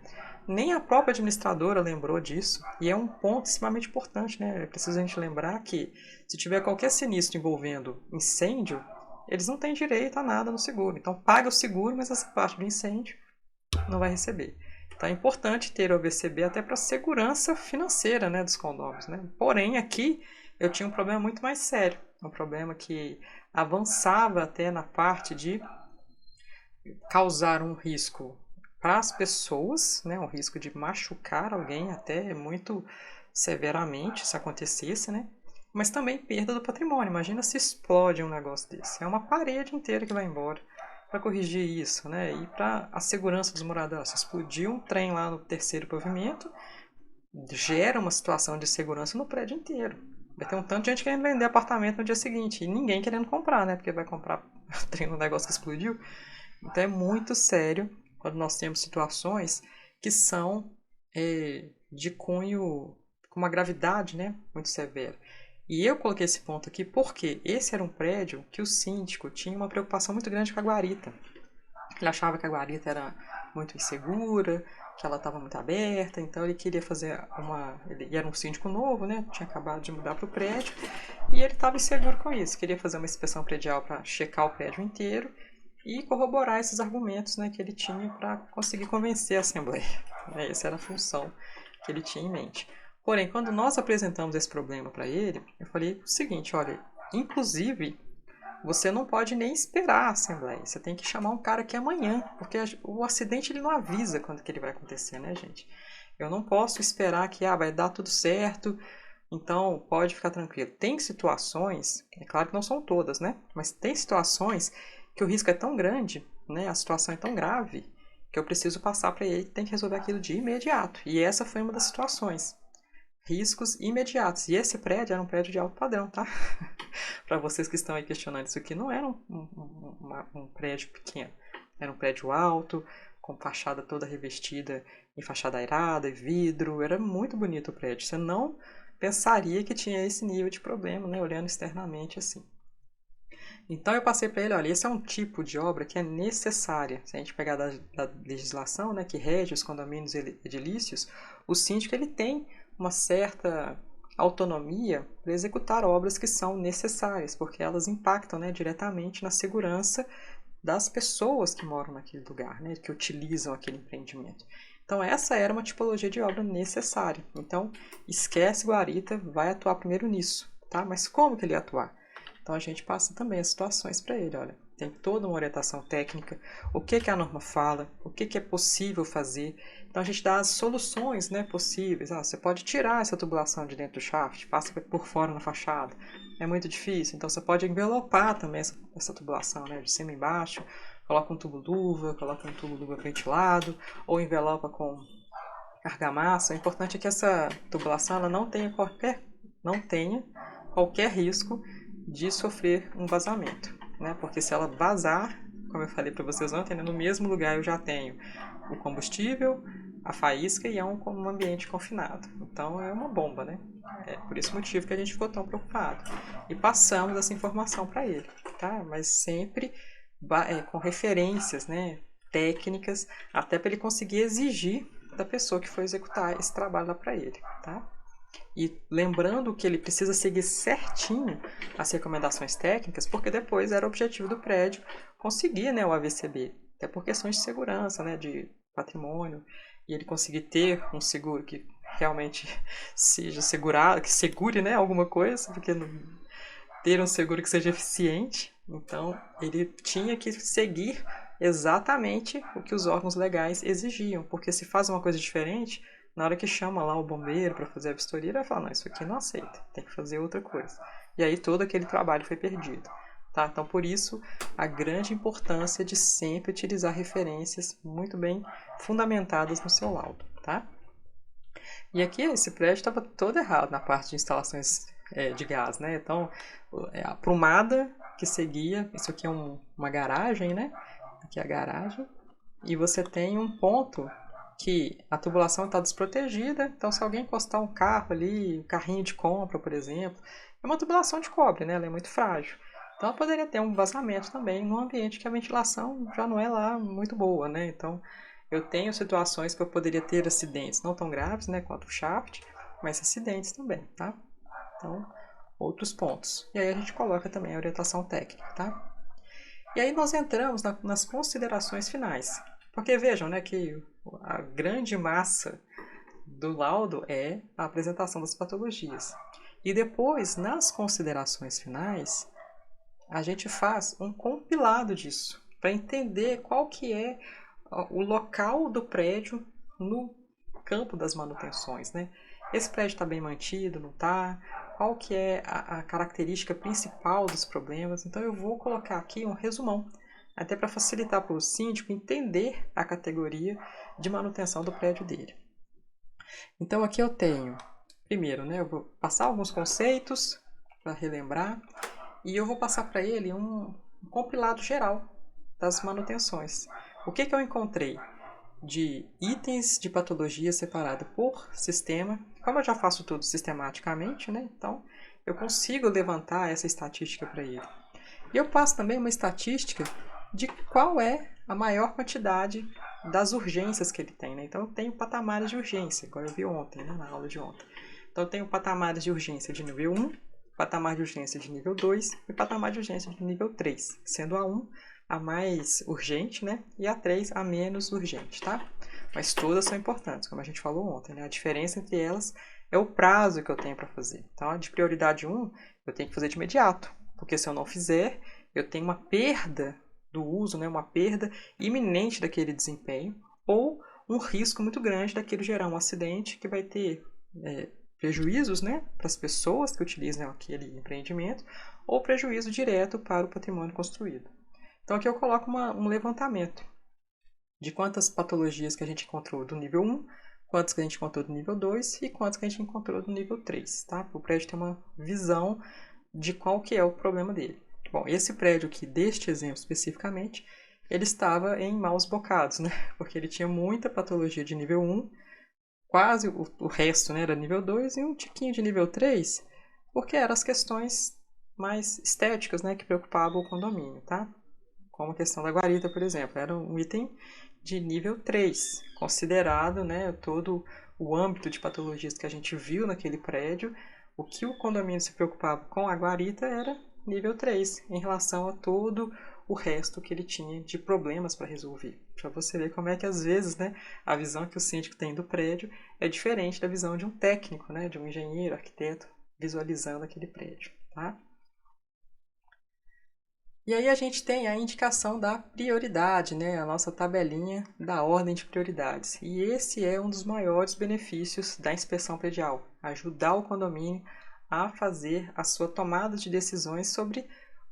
Nem a própria administradora lembrou disso, e é um ponto extremamente importante, né? É preciso a gente lembrar que se tiver qualquer sinistro envolvendo incêndio, eles não têm direito a nada no seguro. Então paga o seguro, mas essa parte do incêndio não vai receber. Então é importante ter o AVCB até para a segurança financeira, né, dos condôminos, né? Porém, aqui eu tinha um problema muito mais sério, um problema que avançava até na parte de causar um risco para as pessoas, né, um risco de machucar alguém até muito severamente se acontecesse, né? Mas também perda do patrimônio. Imagina se explode um negócio desse. É uma parede inteira que vai embora para corrigir isso, né? E para a segurança dos moradores. Se explodir um trem lá no terceiro pavimento, gera uma situação de segurança no prédio inteiro. Vai ter um tanto de gente querendo vender apartamento no dia seguinte e ninguém querendo comprar, né? Porque vai comprar trem no negócio que explodiu. Então é muito sério quando nós temos situações que são de cunho com uma gravidade, né, muito severa. E eu coloquei esse ponto aqui porque esse era um prédio que o síndico tinha uma preocupação muito grande com a guarita. Ele achava que a guarita era muito insegura, que ela estava muito aberta, então ele queria fazer ele era um síndico novo, né, tinha acabado de mudar para o prédio, e ele estava inseguro com isso, queria fazer uma inspeção predial para checar o prédio inteiro e corroborar esses argumentos, né, que ele tinha para conseguir convencer a Assembleia. Essa era a função que ele tinha em mente. Porém, quando nós apresentamos esse problema para ele, eu falei o seguinte, olha, inclusive, você não pode nem esperar a Assembleia, você tem que chamar um cara aqui amanhã, porque o acidente ele não avisa quando que ele vai acontecer, né, gente? Eu não posso esperar que vai dar tudo certo, então pode ficar tranquilo. Tem situações, é claro que não são todas, né? Mas tem situações que o risco é tão grande, né? A situação é tão grave, que eu preciso passar para ele que tem que resolver aquilo de imediato. E essa foi uma das situações. Riscos imediatos. E esse prédio era um prédio de alto padrão, tá? Para vocês que estão aí questionando, isso aqui não era um prédio pequeno. Era um prédio alto, com fachada toda revestida em fachada airada e vidro. Era muito bonito o prédio. Você não pensaria que tinha esse nível de problema, né? Olhando externamente assim. Então eu passei para ele, olha, esse é um tipo de obra que é necessária. Se a gente pegar da legislação, né, que rege os condomínios edilícios, o síndico ele tem uma certa autonomia para executar obras que são necessárias, porque elas impactam, né, diretamente na segurança das pessoas que moram naquele lugar, né, que utilizam aquele empreendimento. Então essa era uma tipologia de obra necessária. Então esquece guarita, vai atuar primeiro nisso, tá? Mas como que ele ia atuar? Então a gente passa também as situações para ele, olha, tem toda uma orientação técnica, o que a norma fala, o que é possível fazer. Então a gente dá as soluções, né, possíveis. Você pode tirar essa tubulação de dentro do shaft, passa por fora na fachada. É muito difícil, então você pode envelopar também essa tubulação, né, de cima e embaixo. Coloca um tubo luva, coloca um tubo luva ventilado, ou envelopa com argamassa. O importante é que essa tubulação ela não tenha qualquer risco de sofrer um vazamento, né? Porque se ela vazar, como eu falei para vocês ontem, no mesmo lugar eu já tenho o combustível, a faísca e é um ambiente confinado. Então é uma bomba, né? É por esse motivo que a gente ficou tão preocupado. E passamos essa informação para ele, tá? Mas sempre com referências, né, técnicas, até para ele conseguir exigir da pessoa que foi executar esse trabalho lá para ele, tá? E lembrando que ele precisa seguir certinho as recomendações técnicas, porque depois era o objetivo do prédio conseguir, né, o AVCB, até por questões de segurança, né, de patrimônio, e ele conseguir ter um seguro que realmente seja segurado, que segure, né, alguma coisa, porque ter um seguro que seja eficiente. Então ele tinha que seguir exatamente o que os órgãos legais exigiam, porque se faz uma coisa diferente, na hora que chama lá o bombeiro para fazer a vistoria, ele vai falar, não, isso aqui não aceita, tem que fazer outra coisa. E aí todo aquele trabalho foi perdido. Tá? Então, por isso, a grande importância de sempre utilizar referências muito bem fundamentadas no seu laudo. Tá? E aqui, esse prédio estava todo errado na parte de instalações de gás. Né? Então, a prumada que seguia, isso aqui é uma garagem, né? Aqui é a garagem. E você tem um ponto que a tubulação está desprotegida, então se alguém encostar um carro ali, um carrinho de compra, por exemplo, é uma tubulação de cobre, né? Ela é muito frágil. Então ela poderia ter um vazamento também num ambiente que a ventilação já não é lá muito boa, né? Então eu tenho situações que eu poderia ter acidentes não tão graves, né, quanto o shaft, mas acidentes também, tá? Então, outros pontos. E aí a gente coloca também a orientação técnica, tá? E aí nós entramos nas considerações finais. Porque vejam, né, que a grande massa do laudo é a apresentação das patologias. E depois, nas considerações finais, a gente faz um compilado disso, para entender qual que é o local do prédio no campo das manutenções, né? Esse prédio está bem mantido, não está? Qual que é a característica principal dos problemas? Então eu vou colocar aqui um resumão, até para facilitar para o síndico entender a categoria de manutenção do prédio dele. Então aqui eu tenho, primeiro, né, eu vou passar alguns conceitos para relembrar e eu vou passar para ele um compilado geral das manutenções. O que eu encontrei de itens de patologia separado por sistema? Como eu já faço tudo sistematicamente, né, então eu consigo levantar essa estatística para ele. E eu passo também uma estatística de qual é a maior quantidade das urgências que ele tem, né? Então eu tenho patamares de urgência, igual eu vi ontem, né, na aula de ontem. Então eu tenho patamares de urgência de nível 1, patamar de urgência de nível 2 e patamar de urgência de nível 3, sendo a 1 a mais urgente, né? E a 3 a menos urgente, tá? Mas todas são importantes, como a gente falou ontem, né? A diferença entre elas é o prazo que eu tenho para fazer. Então, a de prioridade 1 eu tenho que fazer de imediato, porque se eu não fizer, eu tenho uma perda do uso, né? Uma perda iminente daquele desempenho ou um risco muito grande daquilo gerar um acidente que vai ter prejuízos, né, para as pessoas que utilizam aquele empreendimento ou prejuízo direto para o patrimônio construído. Então aqui eu coloco um levantamento de quantas patologias que a gente encontrou do nível 1, quantas que a gente encontrou do nível 2 e quantas que a gente encontrou do nível 3, tá? Para o prédio ter uma visão de qual que é o problema dele. Bom, esse prédio aqui, deste exemplo especificamente, ele estava em maus bocados, né? Porque ele tinha muita patologia de nível 1, quase o resto, né, era nível 2 e um tiquinho de nível 3, porque eram as questões mais estéticas, né, que preocupavam o condomínio, tá? Como a questão da guarita, por exemplo, era um item de nível 3, considerado, né, todo o âmbito de patologias que a gente viu naquele prédio, o que o condomínio se preocupava com a guarita era nível 3, em relação a todo o resto que ele tinha de problemas para resolver. Para você ver como é que, às vezes, né, a visão que o síndico tem do prédio é diferente da visão de um técnico, né, de um engenheiro, arquiteto, visualizando aquele prédio, tá? E aí a gente tem a indicação da prioridade, né? A nossa tabelinha da ordem de prioridades. E esse é um dos maiores benefícios da inspeção predial, ajudar o condomínio a fazer a sua tomada de decisões sobre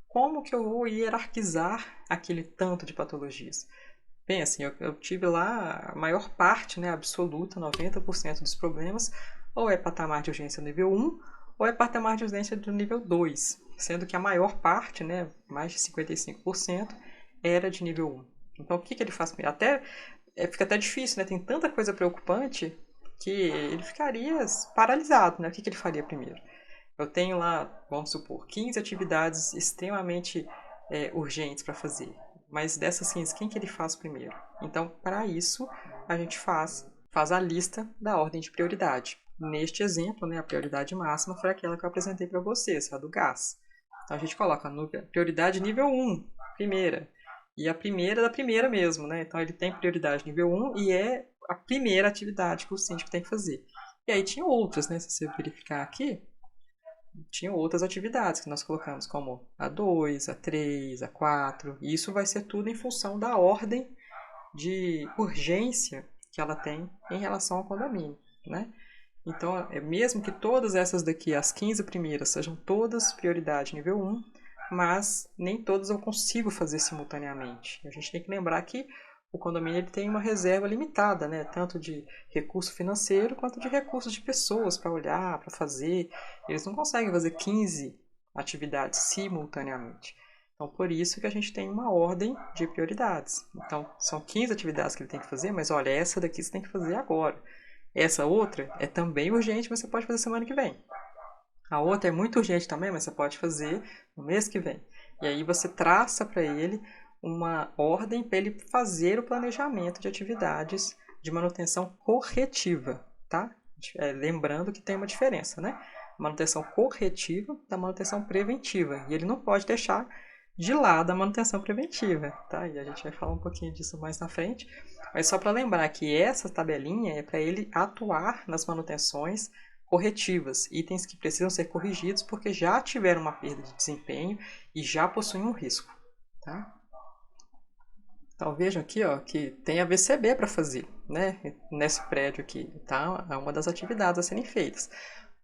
como que eu vou hierarquizar aquele tanto de patologias. Bem, assim, eu tive lá a maior parte, né, absoluta, 90% dos problemas, ou é patamar de urgência nível 1, ou é patamar de urgência do nível 2, sendo que a maior parte, né, mais de 55%, era de nível 1. Então, o que ele faz? Fica até difícil, né? Tem tanta coisa preocupante que ele ficaria paralisado, né? O que ele faria primeiro? Eu tenho lá, vamos supor, 15 atividades extremamente urgentes para fazer. Mas dessas 15, quem que ele faz primeiro? Então, para isso, a gente faz a lista da ordem de prioridade. Neste exemplo, né, a prioridade máxima foi aquela que eu apresentei para vocês, a do gás. Então, a gente coloca a prioridade nível 1, primeira. E a primeira da primeira mesmo, né? Então, ele tem prioridade nível 1 e é a primeira atividade que o síndico tem que fazer. E aí tinha outras, né? Se você verificar aqui, tinha outras atividades que nós colocamos, como a 2, a 3, a 4. E isso vai ser tudo em função da ordem de urgência que ela tem em relação ao condomínio, né? Então, mesmo que todas essas daqui, as 15 primeiras, sejam todas prioridade nível 1, mas nem todas eu consigo fazer simultaneamente. A gente tem que lembrar que o condomínio ele tem uma reserva limitada, né? Tanto de recurso financeiro quanto de recursos de pessoas para olhar, para fazer. Eles não conseguem fazer 15 atividades simultaneamente. Então, por isso que a gente tem uma ordem de prioridades. Então, são 15 atividades que ele tem que fazer, mas olha, essa daqui você tem que fazer agora. Essa outra é também urgente, mas você pode fazer semana que vem. A outra é muito urgente também, mas você pode fazer no mês que vem. E aí você traça para ele uma ordem para ele fazer o planejamento de atividades de manutenção corretiva, tá? Lembrando que tem uma diferença, né? Manutenção corretiva da manutenção preventiva. E ele não pode deixar de lado a manutenção preventiva, tá? E a gente vai falar um pouquinho disso mais na frente. Mas só para lembrar que essa tabelinha é para ele atuar nas manutenções corretivas, itens que precisam ser corrigidos porque já tiveram uma perda de desempenho e já possuem um risco, tá? Então vejam aqui, ó, que tem a VCB para fazer, né? Nesse prédio aqui, tá? É uma das atividades a serem feitas.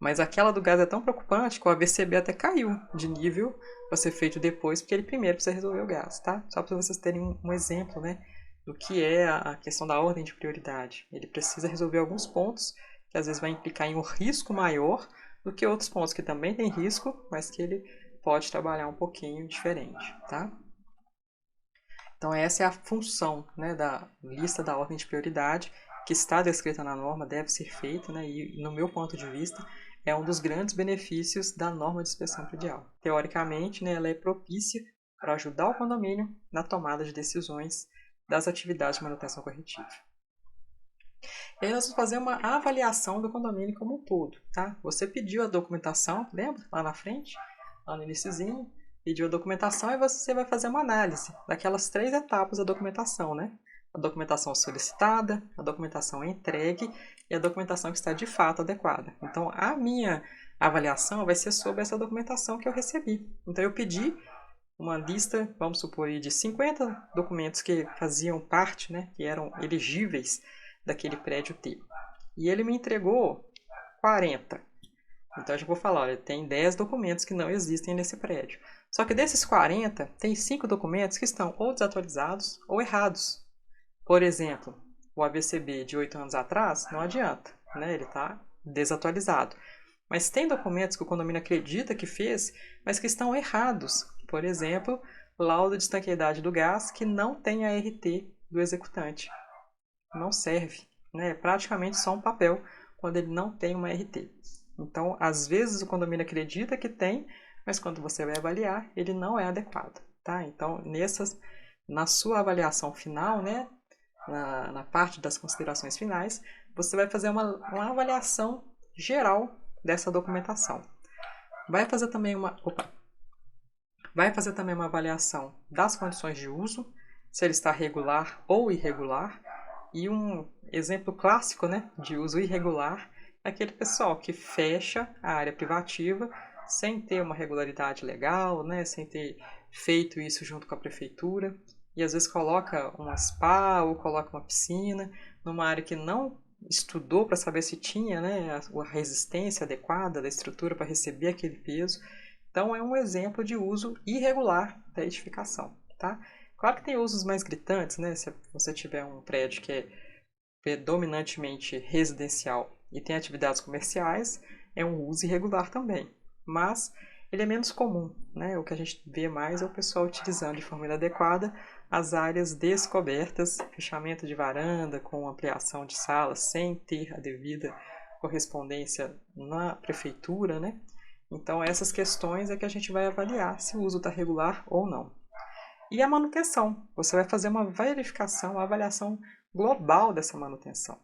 Mas aquela do gás é tão preocupante que o AVCB até caiu de nível para ser feito depois, porque ele primeiro precisa resolver o gás, tá? Só para vocês terem um exemplo, né, do que é a questão da ordem de prioridade. Ele precisa resolver alguns pontos que às vezes vai implicar em um risco maior do que outros pontos que também tem risco, mas que ele pode trabalhar um pouquinho diferente, tá? Então essa é a função, né, da lista da ordem de prioridade que está descrita na norma, deve ser feita, né, e no meu ponto de vista é um dos grandes benefícios da norma de inspeção predial. Teoricamente, né, ela é propícia para ajudar o condomínio na tomada de decisões das atividades de manutenção corretiva. E aí nós vamos fazer uma avaliação do condomínio como um todo, tá? Você pediu a documentação, lembra? Lá na frente, lá no iniciozinho, pediu a documentação e você vai fazer uma análise daquelas 3 etapas da documentação, né? A documentação solicitada, a documentação entregue e a documentação que está de fato adequada. Então, a minha avaliação vai ser sobre essa documentação que eu recebi. Então, eu pedi uma lista, vamos supor, de 50 documentos que faziam parte, né, que eram elegíveis daquele prédio T. E ele me entregou 40. Então, eu já vou falar, olha, tem 10 documentos que não existem nesse prédio. Só que desses 40, tem 5 documentos que estão ou desatualizados ou errados. Por exemplo, o AVCB de 8 anos atrás não adianta, né? Ele está desatualizado. Mas tem documentos que o condomínio acredita que fez, mas que estão errados. Por exemplo, laudo de estanqueidade do gás que não tem a RT do executante. Não serve, né? É praticamente só um papel quando ele não tem uma RT. Então, às vezes o condomínio acredita que tem, mas quando você vai avaliar, ele não é adequado, tá? Então, na sua avaliação final, né, na parte das considerações finais, você vai fazer uma avaliação geral dessa documentação. Vai fazer também uma avaliação das condições de uso, se ele está regular ou irregular. E um exemplo clássico, né, de uso irregular é aquele pessoal que fecha a área privativa sem ter uma regularidade legal, né, sem ter feito isso junto com a prefeitura. E às vezes coloca uma spa ou coloca uma piscina numa área que não estudou para saber se tinha, né, a resistência adequada da estrutura para receber aquele peso. Então é um exemplo de uso irregular da edificação, tá? Claro que tem usos mais gritantes, né? Se você tiver um prédio que é predominantemente residencial e tem atividades comerciais, é um uso irregular também. Mas ele é menos comum, né? O que a gente vê mais é o pessoal utilizando de forma inadequada as áreas descobertas, fechamento de varanda com ampliação de salas sem ter a devida correspondência na prefeitura, né? Então essas questões é que a gente vai avaliar se o uso está regular ou não. E a manutenção, você vai fazer uma verificação, uma avaliação global dessa manutenção.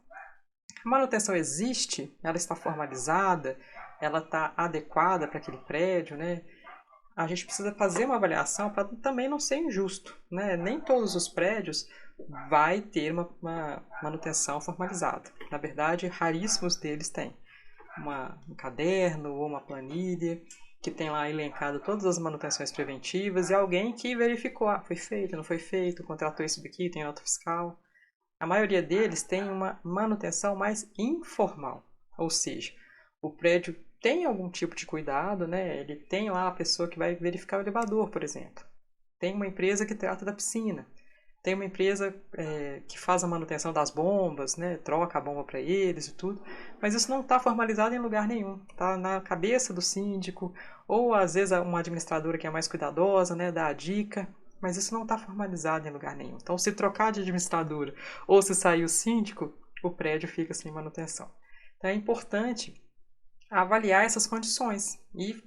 A manutenção existe, ela está formalizada, ela está adequada para aquele prédio, né? A gente precisa fazer uma avaliação para também não ser injusto, né? Nem todos os prédios vai ter uma manutenção formalizada. Na verdade, raríssimos deles têm um caderno ou uma planilha que tem lá elencado todas as manutenções preventivas e alguém que verificou, foi feito, não foi feito, contratou isso daqui, tem nota fiscal. A maioria deles tem uma manutenção mais informal, ou seja, o prédio tem algum tipo de cuidado, né? Ele tem lá a pessoa que vai verificar o elevador, por exemplo. Tem uma empresa que trata da piscina. Tem uma empresa que faz a manutenção das bombas, né? Troca a bomba para eles e tudo. Mas isso não está formalizado em lugar nenhum. Está na cabeça do síndico, ou às vezes uma administradora que é mais cuidadosa, né? Dá a dica. Mas isso não está formalizado em lugar nenhum. Então, se trocar de administradora ou se sair o síndico, o prédio fica sem manutenção. Então, é importante avaliar essas condições e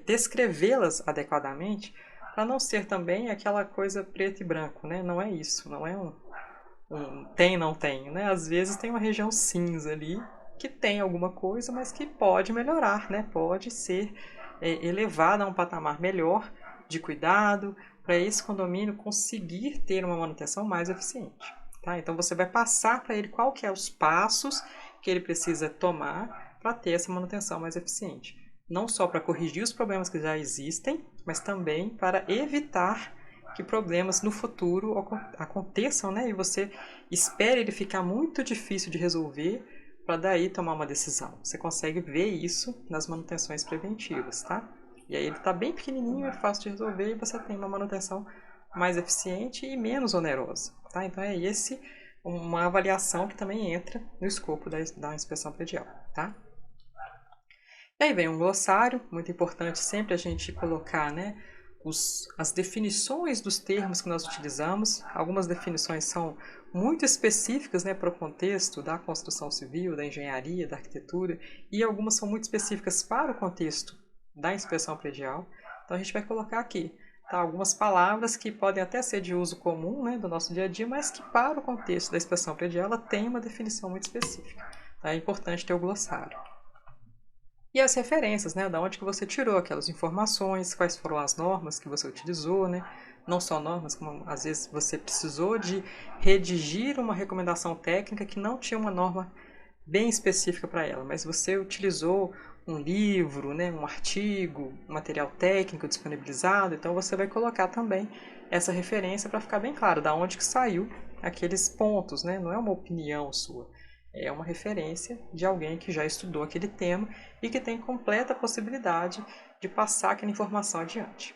descrevê-las adequadamente para não ser também aquela coisa preto e branco, né? Não é isso, não é tem, não tem, né? Às vezes tem uma região cinza ali que tem alguma coisa, mas que pode melhorar, né? Pode ser elevada a um patamar melhor de cuidado para esse condomínio conseguir ter uma manutenção mais eficiente, tá? Então você vai passar para ele qual que é os passos que ele precisa tomar para ter essa manutenção mais eficiente. Não só para corrigir os problemas que já existem, mas também para evitar que problemas no futuro aconteçam, né? E você espere ele ficar muito difícil de resolver para daí tomar uma decisão. Você consegue ver isso nas manutenções preventivas, tá? E aí ele está bem pequenininho, é fácil de resolver e você tem uma manutenção mais eficiente e menos onerosa, tá? Então é esse uma avaliação que também entra no escopo da inspeção predial, tá? E aí vem um glossário, muito importante sempre a gente colocar, né, as definições dos termos que nós utilizamos. Algumas definições são muito específicas, né, para o contexto da construção civil, da engenharia, da arquitetura, e algumas são muito específicas para o contexto da inspeção predial. Então a gente vai colocar aqui, tá, algumas palavras que podem até ser de uso comum, né, do nosso dia a dia, mas que para o contexto da inspeção predial ela tem uma definição muito específica. Tá? É importante ter o glossário. E as referências, né? Da onde que você tirou aquelas informações, quais foram as normas que você utilizou, né? Não só normas, como às vezes você precisou de redigir uma recomendação técnica que não tinha uma norma bem específica para ela, mas você utilizou um livro, né? Um artigo, um material técnico disponibilizado, então você vai colocar também essa referência para ficar bem claro da onde que saiu aqueles pontos, né? Não é uma opinião sua. É uma referência de alguém que já estudou aquele tema e que tem completa possibilidade de passar aquela informação adiante.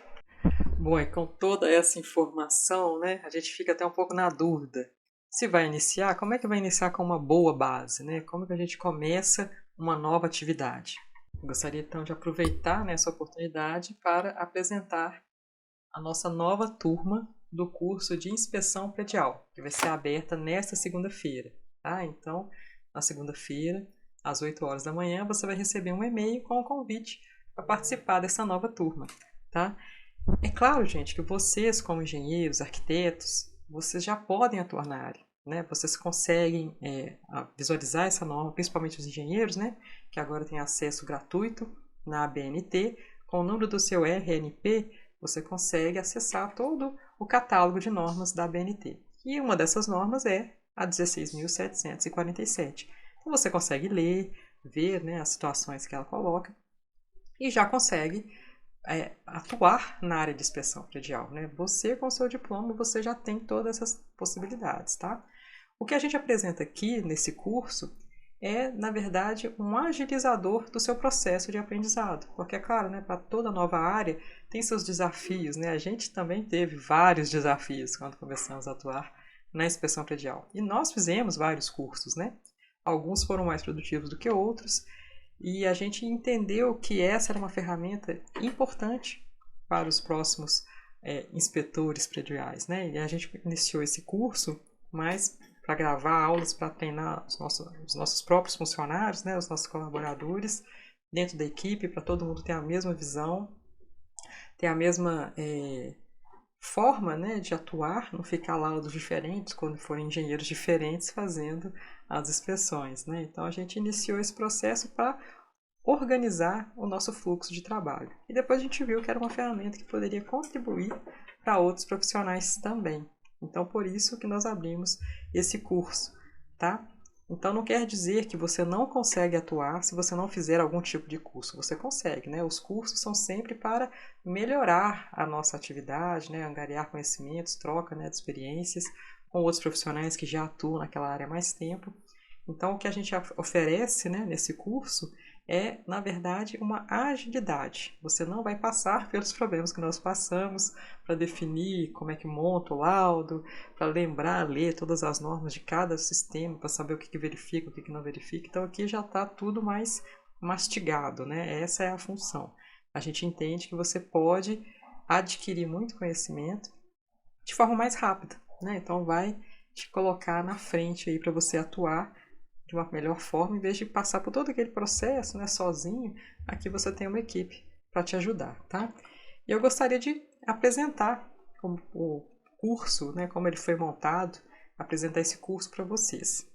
Bom, e com toda essa informação, né, a gente fica até um pouco na dúvida. Se vai iniciar, como é que vai iniciar com uma boa base, né? Como que a gente começa uma nova atividade? Eu gostaria então de aproveitar, né, essa oportunidade para apresentar a nossa nova turma do curso de inspeção predial, que vai ser aberta nesta segunda-feira, tá? Então, na segunda-feira, às 8 horas da manhã, você vai receber um e-mail com o convite para participar dessa nova turma, tá? É claro, gente, que vocês, como engenheiros, arquitetos, vocês já podem atuar na área, né? Vocês conseguem visualizar essa norma, principalmente os engenheiros, né? Que agora têm acesso gratuito na ABNT. Com o número do seu RNP, você consegue acessar todo o catálogo de normas da ABNT. E uma dessas normas é a 16.747. Então você consegue ler, ver, né, as situações que ela coloca e já consegue atuar na área de inspeção predial, né? Você, com o seu diploma, você já tem todas essas possibilidades, tá? O que a gente apresenta aqui nesse curso é, na verdade, um agilizador do seu processo de aprendizado. Porque, é claro, né, para toda nova área tem seus desafios, né? A gente também teve vários desafios quando começamos a atuar na inspeção predial. E nós fizemos vários cursos, né? Alguns foram mais produtivos do que outros, e a gente entendeu que essa era uma ferramenta importante para os próximos inspetores prediais, né? E a gente iniciou esse curso mais para gravar aulas, para treinar os nossos próprios funcionários, né? Os nossos colaboradores dentro da equipe, para todo mundo ter a mesma visão, ter a mesma forma, né, de atuar, não ficar laudos diferentes quando forem engenheiros diferentes fazendo as inspeções, né? Então a gente iniciou esse processo para organizar o nosso fluxo de trabalho. E depois a gente viu que era uma ferramenta que poderia contribuir para outros profissionais também. Então por isso que nós abrimos esse curso, tá? Então não quer dizer que você não consegue atuar se você não fizer algum tipo de curso. Você consegue, né? Os cursos são sempre para melhorar a nossa atividade, né? Angariar conhecimentos, troca, né, de experiências com outros profissionais que já atuam naquela área há mais tempo. Então o que a gente oferece, né, nesse curso é, na verdade, uma agilidade. Você não vai passar pelos problemas que nós passamos para definir como é que monta o laudo, para lembrar, ler todas as normas de cada sistema, para saber o que verifica, o que não verifica. Então aqui já está tudo mais mastigado, né? Essa é a função. A gente entende que você pode adquirir muito conhecimento de forma mais rápida, né? Então vai te colocar na frente aí para você atuar de uma melhor forma, em vez de passar por todo aquele processo, né, sozinho. Aqui você tem uma equipe para te ajudar, tá? E eu gostaria de apresentar o curso, né, como ele foi montado, apresentar esse curso para vocês.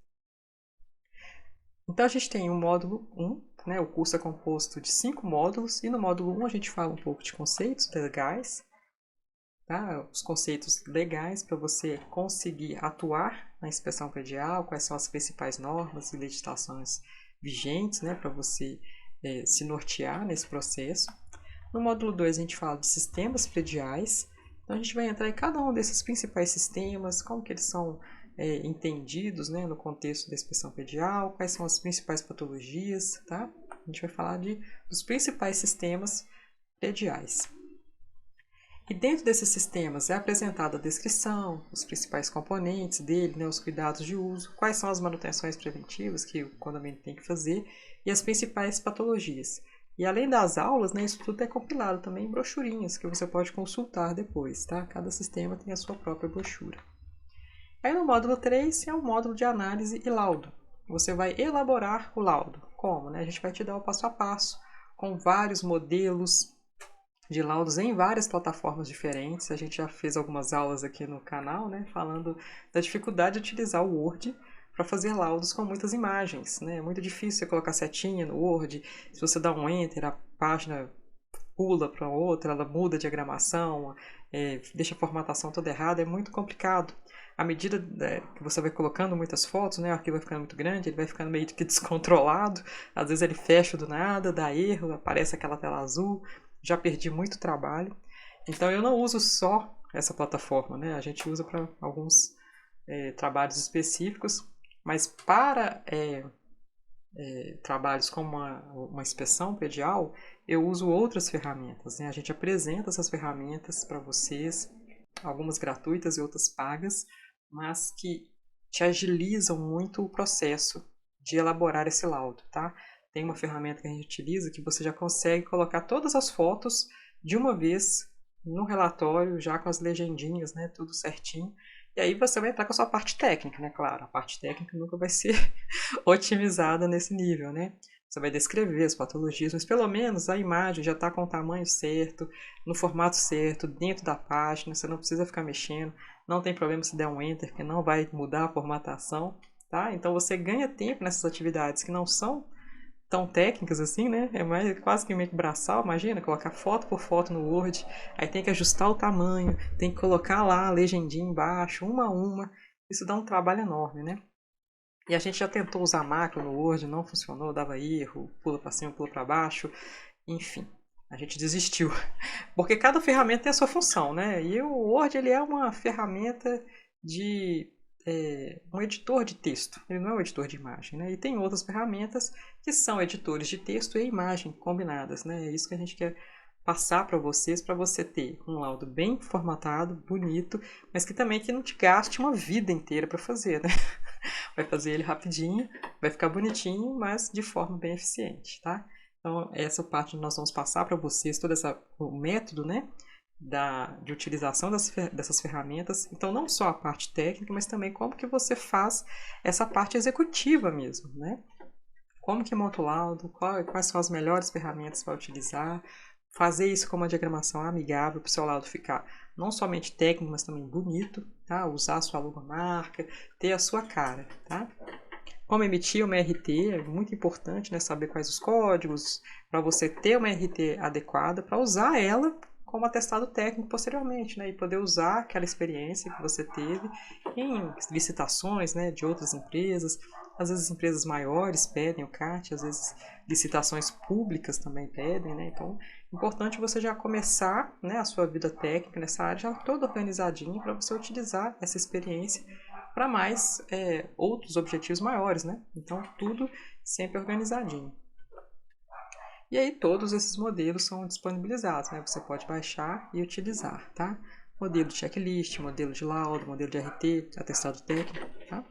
Então a gente tem o módulo 1, né, o curso é composto de 5 módulos, e no módulo 1 a gente fala um pouco de conceitos legais, tá? Os conceitos legais para você conseguir atuar na inspeção predial, quais são as principais normas e legislações vigentes, né, para você se nortear nesse processo. No módulo 2 a gente fala de sistemas prediais, então a gente vai entrar em cada um desses principais sistemas, como que eles são entendidos, né, no contexto da inspeção predial, quais são as principais patologias, tá? A gente vai falar dos principais sistemas prediais. E dentro desses sistemas é apresentada a descrição, os principais componentes dele, né, os cuidados de uso, quais são as manutenções preventivas que o condomínio tem que fazer e as principais patologias. E além das aulas, né, isso tudo é compilado também em brochurinhas que você pode consultar depois, tá? Cada sistema tem a sua própria brochura. Aí no módulo 3 é o módulo de análise e laudo. Você vai elaborar o laudo. Como? Né? A gente vai te dar o passo a passo, com vários modelos de laudos em várias plataformas diferentes. A gente já fez algumas aulas aqui no canal, né, falando da dificuldade de utilizar o Word para fazer laudos com muitas imagens, né? É muito difícil você colocar setinha no Word. Se você dá um Enter, a página pula para outra, ela muda a diagramação, deixa a formatação toda errada, é muito complicado. À medida que você vai colocando muitas fotos, né, o arquivo vai ficando muito grande, ele vai ficando meio que descontrolado, às vezes ele fecha do nada, dá erro, aparece aquela tela azul, já perdi muito trabalho. Então eu não uso só essa plataforma, né, a gente usa para alguns trabalhos específicos, mas para trabalhos como uma inspeção predial, eu uso outras ferramentas, né? A gente apresenta essas ferramentas para vocês, algumas gratuitas e outras pagas, mas que te agilizam muito o processo de elaborar esse laudo, tá? Tem uma ferramenta que a gente utiliza que você já consegue colocar todas as fotos de uma vez no relatório, já com as legendinhas, né? Tudo certinho. E aí você vai entrar com a sua parte técnica, né? Claro, a parte técnica nunca vai ser otimizada nesse nível, né? Você vai descrever as patologias, mas pelo menos a imagem já está com o tamanho certo, no formato certo, dentro da página, você não precisa ficar mexendo, não tem problema se der um Enter, que não vai mudar a formatação, tá? Então você ganha tempo nessas atividades que não são tão técnicas assim, né? É mais, quase que meio que braçal, imagina, colocar foto por foto no Word, aí tem que ajustar o tamanho, tem que colocar lá a legendinha embaixo, uma a uma, isso dá um trabalho enorme, né? E a gente já tentou usar macro no Word, não funcionou, dava erro, pula para cima, pula para baixo, enfim, a gente desistiu. Porque cada ferramenta tem a sua função, né? E o Word ele é uma ferramenta de um editor de texto, ele não é um editor de imagem, né? E tem outras ferramentas que são editores de texto e imagem combinadas, né? É isso que a gente quer passar para vocês, para você ter um laudo bem formatado, bonito, mas que também que não te gaste uma vida inteira para fazer, né? Vai fazer ele rapidinho, vai ficar bonitinho, mas de forma bem eficiente, tá? Então, essa parte nós vamos passar para vocês, todo o método, né, de utilização dessas ferramentas. Então, não só a parte técnica, mas também como que você faz essa parte executiva mesmo, né? Como que monta o laudo, quais são as melhores ferramentas para utilizar, fazer isso com uma diagramação amigável para o seu laudo ficar não somente técnico, mas também bonito, tá? Usar a sua logomarca, ter a sua cara, tá? Como emitir uma RT, é muito importante, né, saber quais os códigos, para você ter uma RT adequada, para usar ela como atestado técnico posteriormente, né, e poder usar aquela experiência que você teve em licitações, né, de outras empresas. Às vezes empresas maiores pedem o CAT, às vezes licitações públicas também pedem, né, então é importante você já começar, né, a sua vida técnica nessa área já toda organizadinha para você utilizar essa experiência para mais outros objetivos maiores, né? Então, tudo sempre organizadinho. E aí, todos esses modelos são disponibilizados, né? Você pode baixar e utilizar, tá? Modelo de checklist, modelo de laudo, modelo de RT, atestado técnico, tá?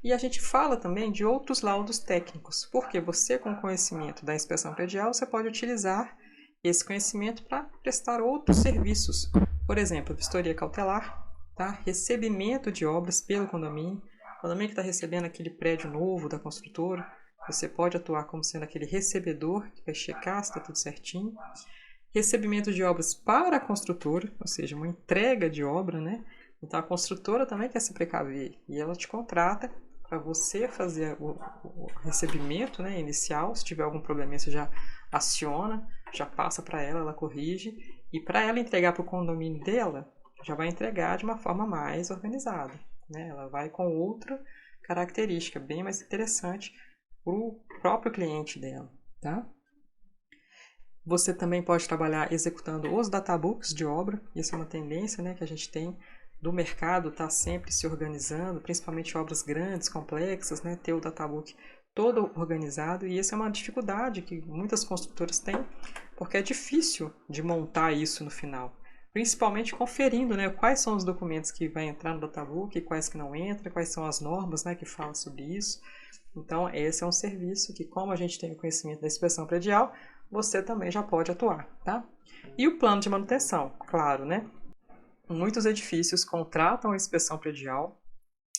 E a gente fala também de outros laudos técnicos, porque você, com conhecimento da inspeção predial, você pode utilizar esse conhecimento para prestar outros serviços. Por exemplo, vistoria cautelar, tá? Recebimento de obras pelo condomínio. O condomínio que está recebendo aquele prédio novo da construtora, você pode atuar como sendo aquele recebedor que vai checar se está tudo certinho. recebimento de obras para a construtora, ou seja, uma entrega de obra, né? Então a construtora também quer se precaver e ela te contrata para você fazer o recebimento, né, inicial. Se tiver algum problema, você já aciona, já passa para ela, ela corrige. E para ela entregar para o condomínio dela, já vai entregar de uma forma mais organizada, né? Ela vai com outra característica, bem mais interessante para o próprio cliente dela, tá? Você também pode trabalhar executando os databooks de obra. Isso é uma tendência, né, que a gente tem do mercado, tá sempre se organizando, principalmente obras grandes, complexas, né, ter o databook todo organizado. E essa é uma dificuldade que muitas construtoras têm, porque é difícil de montar isso no final. Principalmente conferindo, né, quais são os documentos que vai entrar no databook e quais que não entram, quais são as normas, né, que falam sobre isso. Então, esse é um serviço que, como a gente tem o conhecimento da inspeção predial, você também já pode atuar, tá? E o plano de manutenção, claro, né? Muitos edifícios contratam a inspeção predial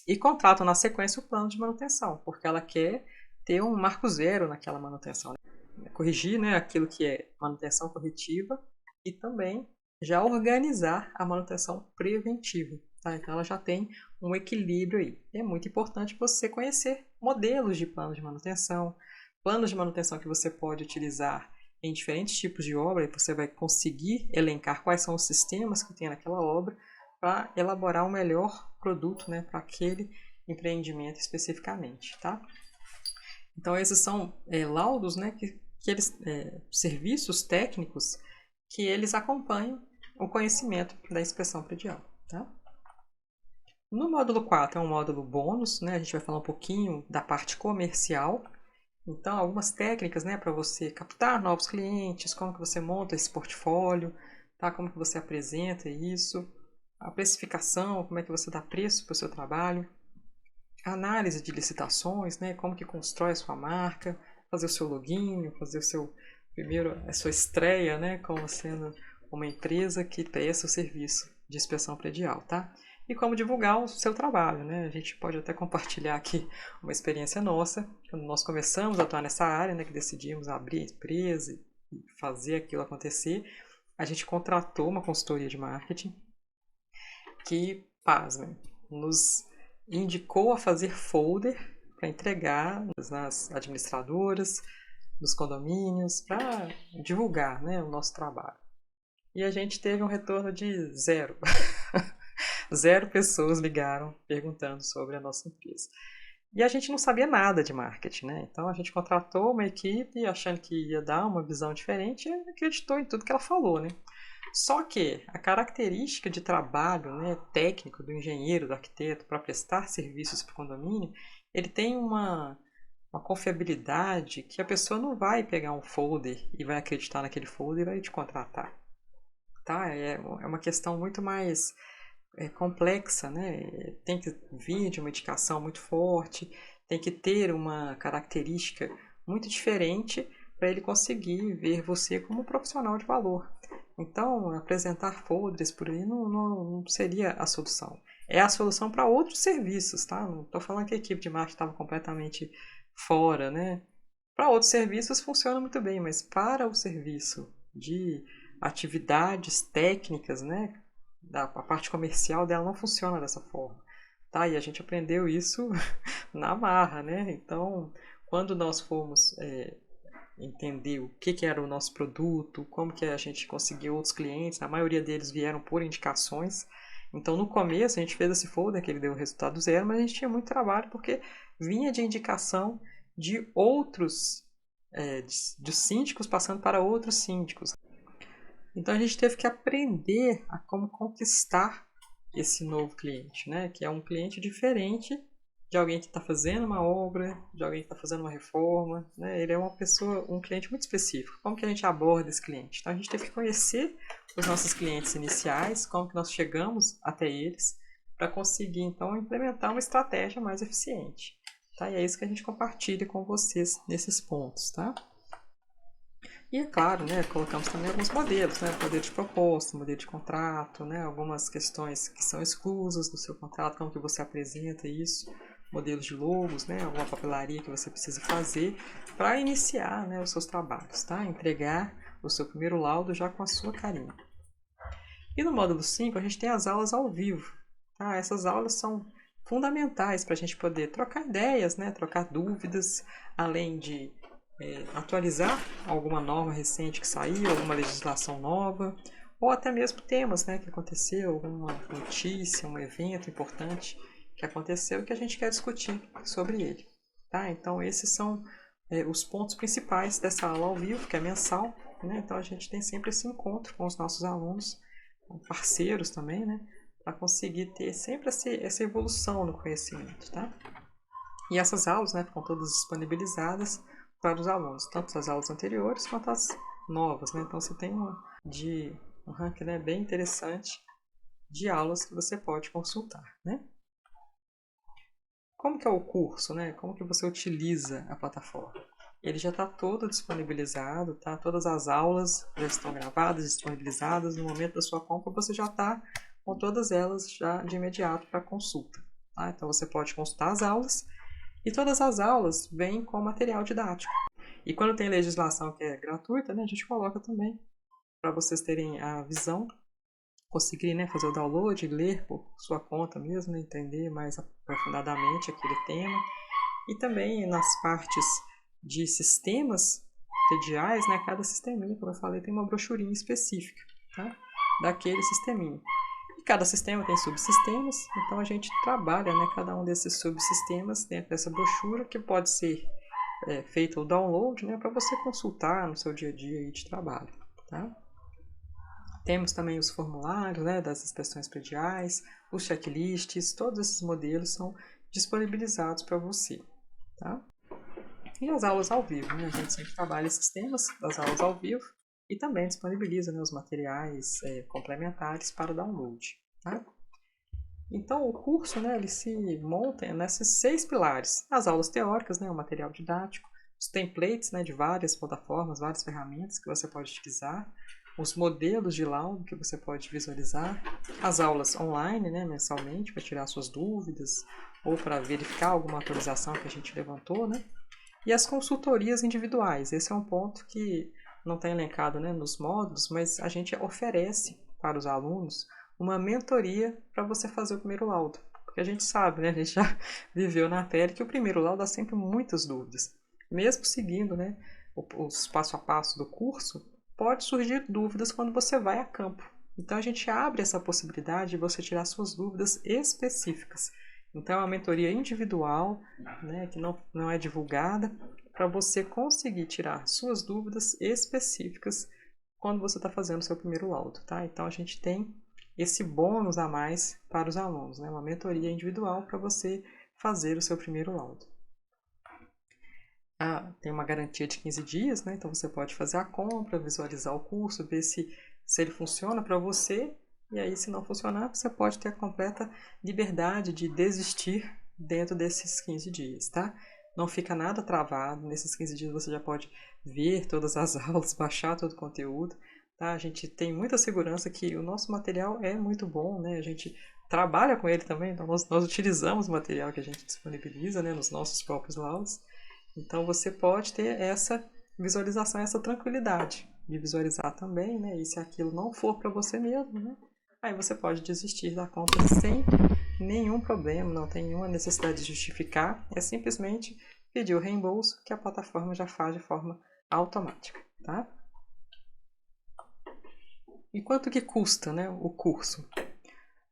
e contratam na sequência o plano de manutenção, porque ela quer ter um marco zero naquela manutenção, né? Corrigir, né, aquilo que é manutenção corretiva e também já organizar a manutenção preventiva. Tá? Então ela já tem um equilíbrio aí. É muito importante você conhecer modelos de planos de manutenção que você pode utilizar em diferentes tipos de obra, e você vai conseguir elencar quais são os sistemas que tem naquela obra para elaborar o melhor produto, né, para aquele empreendimento especificamente, tá? Então esses são laudos, né, que eles, serviços técnicos que eles acompanham o conhecimento da inspeção predial, tá? No módulo 4 é um módulo bônus, né? A gente vai falar um pouquinho da parte comercial. Então, algumas técnicas, né, para você captar novos clientes, como que você monta esse portfólio, tá? Como que você apresenta isso, a precificação, como é que você dá preço para o seu trabalho, a análise de licitações, né, como que constrói a sua marca, fazer o seu login, fazer a sua estreia, né, como sendo uma empresa que presta o serviço de inspeção predial, tá? E como divulgar o seu trabalho, né? A gente pode até compartilhar aqui uma experiência nossa, quando nós começamos a atuar nessa área, né, que decidimos abrir a empresa e fazer aquilo acontecer, a gente contratou uma consultoria de marketing que, pasmem, nos indicou a fazer folder para entregar nas administradoras, nos condomínios, para divulgar, né, o nosso trabalho. E a gente teve um retorno de 0. 0 pessoas ligaram perguntando sobre a nossa empresa. E a gente não sabia nada de marketing, né? Então a gente contratou uma equipe achando que ia dar uma visão diferente e acreditou em tudo que ela falou, né? Só que a característica de trabalho, né, técnico do engenheiro, do arquiteto, para prestar serviços para o condomínio, ele tem uma confiabilidade que a pessoa não vai pegar um folder e vai acreditar naquele folder e vai te contratar. Tá? É uma questão muito mais complexa, né? Tem que vir de uma indicação muito forte, tem que ter uma característica muito diferente para ele conseguir ver você como um profissional de valor. Então, apresentar folders por aí não seria a solução. É a solução para outros serviços, tá? Não estou falando que a equipe de marketing estava completamente fora, né? Para outros serviços funciona muito bem, mas para o serviço de atividades técnicas, né? A parte comercial dela não funciona dessa forma, tá? E a gente aprendeu isso na marra, né? Então, quando nós fomos entender o que era o nosso produto, como que a gente conseguiu outros clientes, a maioria deles vieram por indicações. Então, no começo, a gente fez esse folder que ele deu o resultado 0, mas a gente tinha muito trabalho porque vinha de indicação de outros, de síndicos passando para outros síndicos. Então a gente teve que aprender a como conquistar esse novo cliente, né? Que é um cliente diferente de alguém que está fazendo uma obra, de alguém que está fazendo uma reforma, né? Ele é um cliente muito específico. Como que a gente aborda esse cliente? Então a gente teve que conhecer os nossos clientes iniciais, como que nós chegamos até eles, para conseguir então implementar uma estratégia mais eficiente. Tá? E é isso que a gente compartilha com vocês nesses pontos, tá? E é claro, né, colocamos também alguns modelos, né, modelo de proposta, modelo de contrato, né, algumas questões que são exclusas do seu contrato, como que você apresenta isso, modelos de logos, né, alguma papelaria que você precisa fazer para iniciar, né, os seus trabalhos, tá? Entregar o seu primeiro laudo já com a sua carinha. E no módulo 5 a gente tem as aulas ao vivo. Tá? Essas aulas são fundamentais para a gente poder trocar ideias, né? Trocar dúvidas, além de atualizar alguma norma recente que saiu, alguma legislação nova, ou até mesmo temas, né, que aconteceu, alguma notícia, um evento importante que aconteceu e que a gente quer discutir sobre ele. Tá? Então esses são os pontos principais dessa aula ao vivo, que é mensal, né? Então a gente tem sempre esse encontro com os nossos alunos, parceiros também, né? Para conseguir ter sempre essa evolução no conhecimento. Tá? E essas aulas, né, ficam todas disponibilizadas para os alunos, tanto as aulas anteriores quanto as novas. Né? Então você tem um ranking, né, bem interessante de aulas que você pode consultar. Né? Como que é o curso? Né? Como que você utiliza a plataforma? Ele já está todo disponibilizado, tá? Todas as aulas já estão gravadas, disponibilizadas. No momento da sua compra, você já está com todas elas já de imediato para consulta. Tá? Então você pode consultar as aulas e todas as aulas vêm com material didático. E quando tem legislação que é gratuita, né, a gente coloca também para vocês terem a visão, conseguirem, né, fazer o download, ler por sua conta mesmo, né, entender mais aprofundadamente aquele tema. E também nas partes de sistemas prediais, né, cada sisteminha, como eu falei, tem uma brochurinha específica, tá, daquele sisteminha. E cada sistema tem subsistemas, então a gente trabalha, né, cada um desses subsistemas dentro dessa brochura, que pode ser feito o download, né, para você consultar no seu dia a dia de trabalho. Tá? Temos também os formulários, né, das inspeções prediais, os checklists, todos esses modelos são disponibilizados para você. Tá? E as aulas ao vivo, né? A gente sempre trabalha esses temas das aulas ao vivo e também disponibiliza, né, os materiais complementares para o download. Tá? Então, o curso, né, ele se monta nesses 6 pilares. As aulas teóricas, né, o material didático, os templates, né, de várias plataformas, várias ferramentas que você pode utilizar, os modelos de laudo que você pode visualizar, as aulas online, né, mensalmente, para tirar suas dúvidas ou para verificar alguma atualização que a gente levantou, né, e as consultorias individuais. Esse é um ponto que não está elencado, né, nos módulos, mas a gente oferece para os alunos uma mentoria para você fazer o primeiro laudo. Porque a gente sabe, né? A gente já viveu na pele que o primeiro laudo dá sempre muitas dúvidas. Mesmo seguindo, né, os passo a passo do curso, pode surgir dúvidas quando você vai a campo. Então a gente abre essa possibilidade de você tirar suas dúvidas específicas. Então é uma mentoria individual, né, que não é divulgada, para você conseguir tirar suas dúvidas específicas quando você está fazendo o seu primeiro laudo. Tá? Então a gente tem esse bônus a mais para os alunos, né? Uma mentoria individual para você fazer o seu primeiro laudo. Tem uma garantia de 15 dias, né? Então você pode fazer a compra, visualizar o curso, ver se ele funciona para você, e aí se não funcionar, você pode ter a completa liberdade de desistir dentro desses 15 dias, tá? Não fica nada travado, nesses 15 dias você já pode ver todas as aulas, baixar todo o conteúdo. Tá? A gente tem muita segurança que o nosso material é muito bom, né? A gente trabalha com ele também, então nós utilizamos o material que a gente disponibiliza, né, nos nossos próprios laudos. Então você pode ter essa visualização, essa tranquilidade de visualizar também, né? E se aquilo não for para você mesmo, né? Aí você pode desistir da compra sem nenhum problema, não tem nenhuma necessidade de justificar, é simplesmente pedir o reembolso que a plataforma já faz de forma automática, tá? E quanto que custa, né, o curso?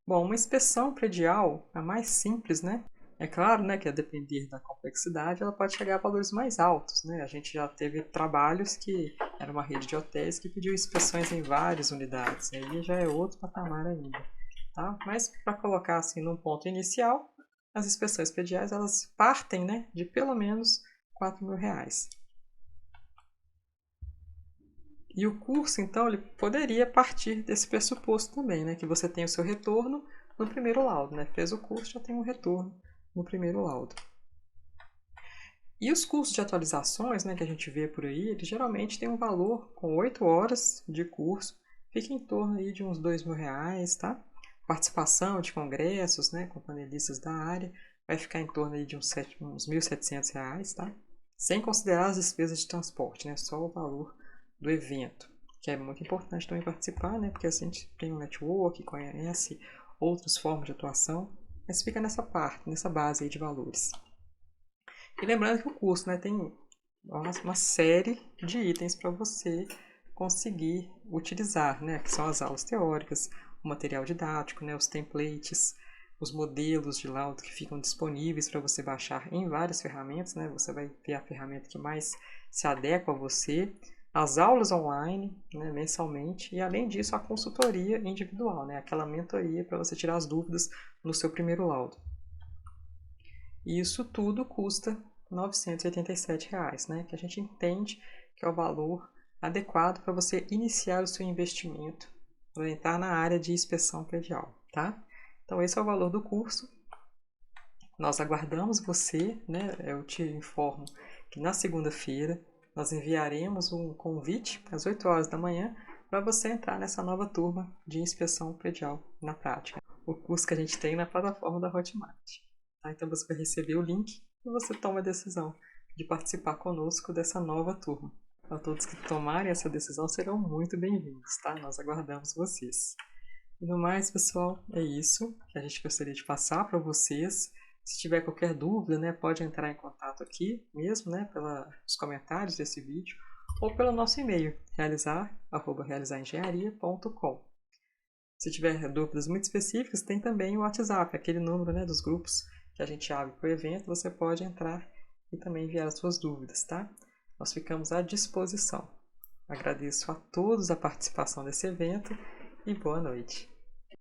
Bom, uma inspeção predial, a mais simples, né? É claro, né, que a depender da complexidade, ela pode chegar a valores mais altos, né? A gente já teve trabalhos que era uma rede de hotéis que pediu inspeções em várias unidades, aí já é outro patamar ainda, tá? Mas para colocar assim num ponto inicial, as inspeções prediais elas partem, né, de pelo menos R$4.000. E o curso, então, ele poderia partir desse pressuposto também, né? Que você tem o seu retorno no primeiro laudo, né? Fez o curso, já tem um retorno no primeiro laudo. E os cursos de atualizações, né, que a gente vê por aí, eles geralmente têm um valor com 8 horas de curso, fica em torno aí de uns R$2.000, tá? Participação de congressos, né, com panelistas da área, vai ficar em torno aí de uns R$1.700, tá? Sem considerar as despesas de transporte, né? Só o valor do evento. que é muito importante também participar, né? Porque a gente tem um network, conhece outras formas de atuação, mas fica nessa parte, nessa base aí de valores. E lembrando que o curso, né, tem uma série de itens para você conseguir utilizar, né? Que são as aulas teóricas, o material didático, né? Os templates, os modelos de laudo que ficam disponíveis para você baixar em várias ferramentas, né? Você vai ver a ferramenta que mais se adequa a você, as aulas online, né, mensalmente, e além disso a consultoria individual, né? Aquela mentoria para você tirar as dúvidas no seu primeiro laudo. E isso tudo custa R$ 987, né? Que a gente entende que é o valor adequado para você iniciar o seu investimento para entrar na área de inspeção predial, tá? Então esse é o valor do curso. Nós aguardamos você, né? Eu te informo que na segunda-feira nós enviaremos um convite às 8 horas da manhã para você entrar nessa nova turma de inspeção predial na prática. O curso que a gente tem na plataforma da Hotmart. Tá? Então você vai receber o link e você toma a decisão de participar conosco dessa nova turma. Então, todos que tomarem essa decisão serão muito bem-vindos, tá? Nós aguardamos vocês. E no mais, pessoal, é isso que a gente gostaria de passar para vocês. Se tiver qualquer dúvida, né, pode entrar em contato aqui mesmo, né, pelos comentários desse vídeo ou pelo nosso e-mail, realizarengenharia.com. Se tiver dúvidas muito específicas, tem também o WhatsApp, aquele número, né, dos grupos que a gente abre para o evento, você pode entrar e também enviar as suas dúvidas, tá? Nós ficamos à disposição. Agradeço a todos a participação desse evento e boa noite.